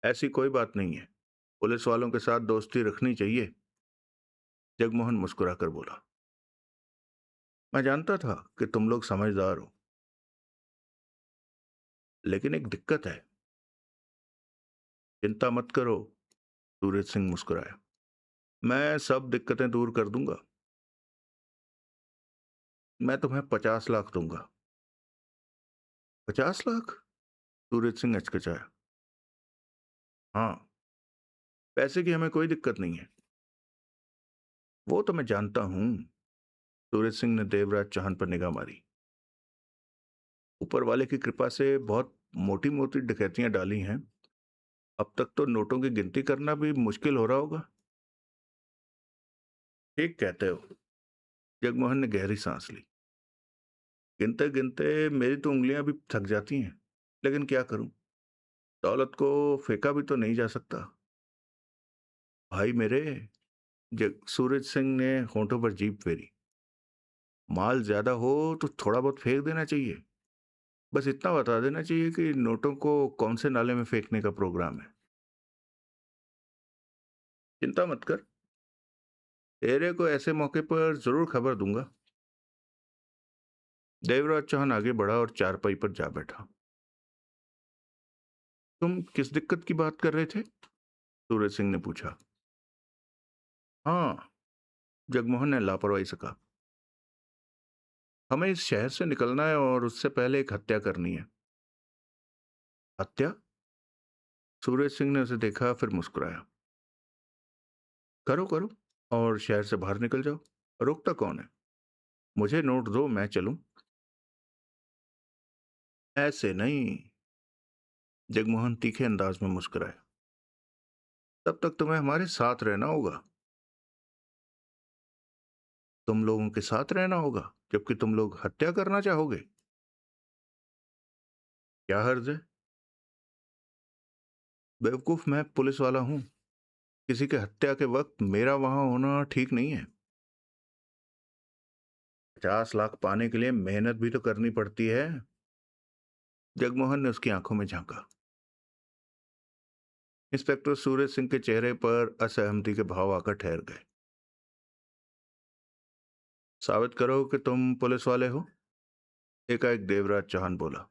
ऐसी कोई बात नहीं है, पुलिस वालों के साथ दोस्ती रखनी चाहिए, जगमोहन मुस्कुराकर बोला। मैं जानता था कि तुम लोग समझदार हो, लेकिन एक दिक्कत है। चिंता मत करो, सूरज सिंह मुस्कुराया। मैं सब दिक्कतें दूर कर दूंगा। मैं तुम्हें 50 लाख दूंगा। 50 लाख? सूरज सिंह हचकिचाया। हाँ, पैसे की हमें कोई दिक्कत नहीं है। वो तो मैं जानता हूं। सूरज सिंह ने देवराज चौहान पर निगाह मारी। ऊपर वाले की कृपा से बहुत मोटी मोटी डकैतियां डाली हैं। अब तक तो नोटों की गिनती करना भी मुश्किल हो रहा होगा। ठीक कहते हो। जगमोहन ने गहरी सांस ली। गिनते गिनते मेरी तो उंगलियां भी थक जाती हैं, लेकिन क्या करूं? दौलत को फेंका भी तो नहीं जा सकता। भाई मेरे, जग सूरज सिंह ने होंठों पर जीभ फेरी। माल ज्यादा हो तो थोड़ा बहुत फेंक देना चाहिए। बस इतना बता देना चाहिए कि नोटों को कौन से नाले में फेंकने का प्रोग्राम है। चिंता मत कर, तेरे को ऐसे मौके पर जरूर खबर दूंगा। देवराज चौहान आगे बढ़ा और चारपाई पर जा बैठा। तुम किस दिक्कत की बात कर रहे थे? सूरज सिंह ने पूछा। हाँ, जगमोहन ने लापरवाही से कहा। हमें इस शहर से निकलना है और उससे पहले एक हत्या करनी है। हत्या? सूरज सिंह ने उसे देखा, फिर मुस्कुराया। करो करो और शहर से बाहर निकल जाओ। रोकता कौन है? मुझे नोट दो, मैं चलूं। ऐसे नहीं। जगमोहन तीखे अंदाज में मुस्कुराया। तब तक तुम्हें हमारे साथ रहना होगा। तुम लोगों के साथ रहना होगा जबकि तुम लोग हत्या करना चाहोगे? क्या हर्ज है? बेवकूफ, मैं पुलिस वाला हूं। किसी के हत्या के वक्त मेरा वहां होना ठीक नहीं है। 50 लाख पाने के लिए मेहनत भी तो करनी पड़ती है। जगमोहन ने उसकी आंखों में झांका। इंस्पेक्टर सूरज सिंह के चेहरे पर असहमति के भाव आकर ठहर गए। साबित करो कि तुम पुलिस वाले हो, एकाएक देवराज चौहान बोला।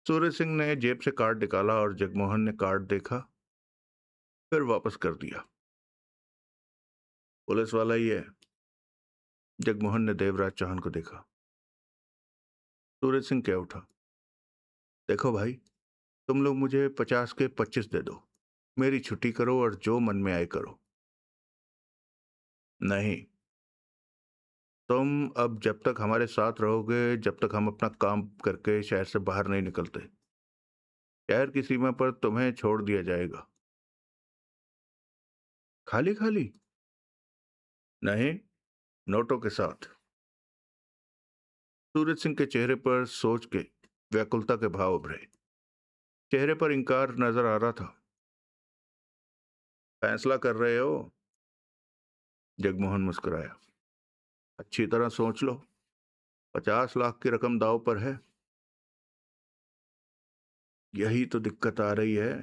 सूरज सिंह ने जेब से कार्ड निकाला और जगमोहन ने कार्ड देखा, फिर वापस कर दिया। पुलिस वाला ही है। जगमोहन ने देवराज चौहान को देखा। सूरज सिंह कह उठा, देखो भाई, तुम लोग मुझे 50 के 25 दे दो। मेरी छुट्टी करो और जो मन में आए करो। नहीं, तुम अब जब तक हमारे साथ रहोगे, जब तक हम अपना काम करके शहर से बाहर नहीं निकलते, शहर की सीमा पर तुम्हें छोड़ दिया जाएगा। खाली खाली? नहीं, नोटों के साथ। सूरज सिंह के चेहरे पर सोच के व्याकुलता के भाव उभरे। चेहरे पर इंकार नजर आ रहा था। फैसला कर रहे हो? जगमोहन मुस्कुराया। अच्छी तरह सोच लो। 50 लाख की रकम दांव पर है। यही तो दिक्कत आ रही है।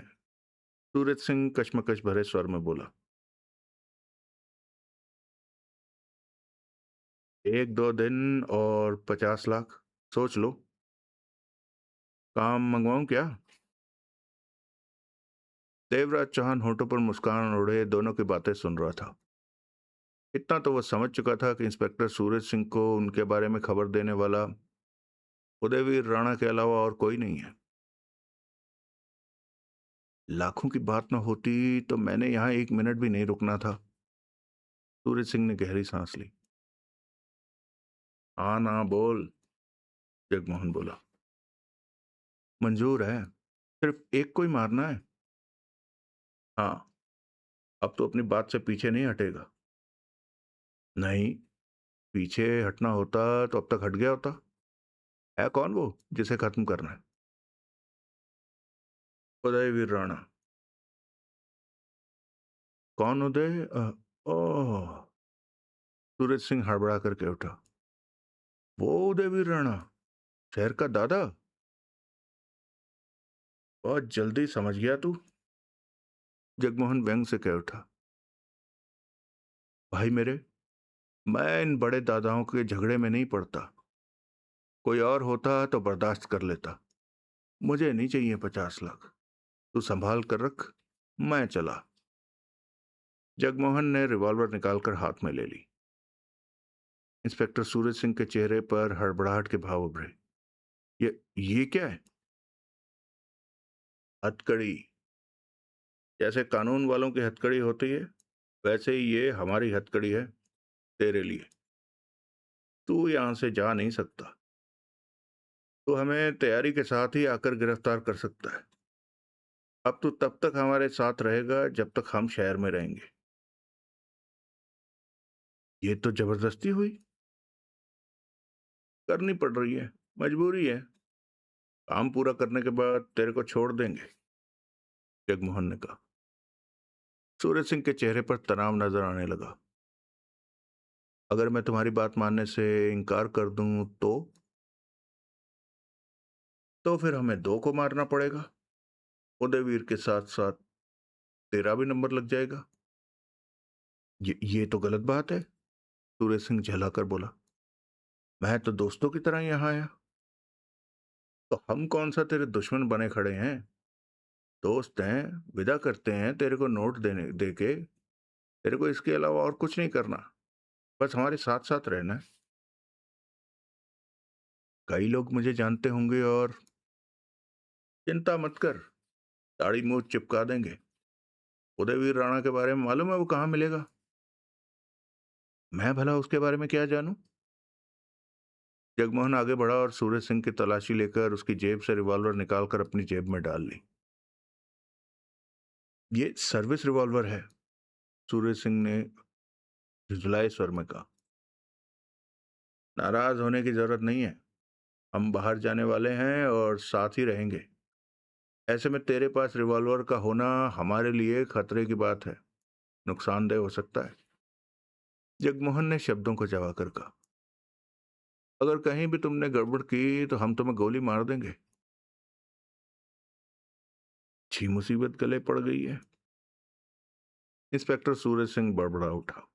सूरज सिंह कश्मकश भरे स्वर में बोला। 1-2 दिन और 50 लाख, सोच लो। काम मंगवाऊं क्या? देवराज चौहान होठों पर मुस्कान ओढ़े दोनों की बातें सुन रहा था। इतना तो वह समझ चुका था कि इंस्पेक्टर सूरज सिंह को उनके बारे में खबर देने वाला उदयवीर राणा के अलावा और कोई नहीं है। लाखों की बात न होती तो मैंने यहां 1 मिनट भी नहीं रुकना था। सूरज सिंह ने गहरी सांस ली। हाँ ना बोल, जगमोहन बोला। मंजूर है, सिर्फ एक को ही मारना है। हाँ, अब तो अपनी बात से पीछे नहीं हटेगा। नहीं, पीछे हटना होता तो अब तक हट गया होता। है कौन वो जिसे खत्म करना है? उदयवीर राणा। कौन उदय? ओह। सूरज सिंह हड़बड़ा करके उठा। वो उदयवीर राणा, शहर का दादा? बहुत जल्दी समझ गया तू। जगमोहन व्यंग से कह उठा। भाई मेरे, मैं इन बड़े दादाओं के झगड़े में नहीं पड़ता। कोई और होता तो बर्दाश्त कर लेता। मुझे नहीं चाहिए 50 लाख। तू संभाल कर रख, मैं चला। जगमोहन ने रिवॉल्वर निकालकर हाथ में ले ली। इंस्पेक्टर सूरज सिंह के चेहरे पर हड़बड़ाहट के भाव उभरे। ये क्या है? हथकड़ी। जैसे कानून वालों की हथकड़ी होती है, वैसे ही ये हमारी हथकड़ी है, तेरे लिए। तू यहां से जा नहीं सकता। तू हमें तैयारी के साथ ही आकर गिरफ्तार कर सकता है। अब तू तब तक हमारे साथ रहेगा जब तक हम शहर में रहेंगे। ये तो जबरदस्ती हुई। करनी पड़ रही है, मजबूरी है। काम पूरा करने के बाद तेरे को छोड़ देंगे, जगमोहन ने कहा। सूरज सिंह के चेहरे पर तनाव नजर आने लगा। अगर मैं तुम्हारी बात मानने से इनकार कर दूं तो फिर हमें दो को मारना पड़ेगा। उदयवीर के साथ साथ तेरा भी नंबर लग जाएगा। ये तो गलत बात है, सूरज सिंह झल्लाकर बोला। मैं तो दोस्तों की तरह यहाँ आया। तो हम कौन सा तेरे दुश्मन बने खड़े हैं? दोस्त हैं, विदा करते हैं तेरे को नोट देने देके। तेरे को इसके अलावा और कुछ नहीं करना, बस हमारे साथ साथ रहना है। कई लोग मुझे जानते होंगे और चिंता मत कर, दाढ़ी मूछ चिपका देंगे। उदयवीर राणा के बारे में मालूम है? वो कहाँ मिलेगा? मैं भला उसके बारे में क्या जानूं? जगमोहन आगे बढ़ा और सूरज सिंह की तलाशी लेकर उसकी जेब से रिवॉल्वर निकालकर अपनी जेब में डाल ली। ये सर्विस रिवॉल्वर है, सूरज सिंह ने झुंझलाए स्वर में कहा। नाराज होने की जरूरत नहीं है। हम बाहर जाने वाले हैं और साथ ही रहेंगे। ऐसे में तेरे पास रिवॉल्वर का होना हमारे लिए खतरे की बात है, नुकसानदेह हो सकता है। जगमोहन ने शब्दों को जवाकर कहा, अगर कहीं भी तुमने गड़बड़ की तो हम तुम्हें गोली मार देंगे। अच्छी मुसीबत गले पड़ गई है। इंस्पेक्टर सूरज सिंह बड़बड़ा उठा।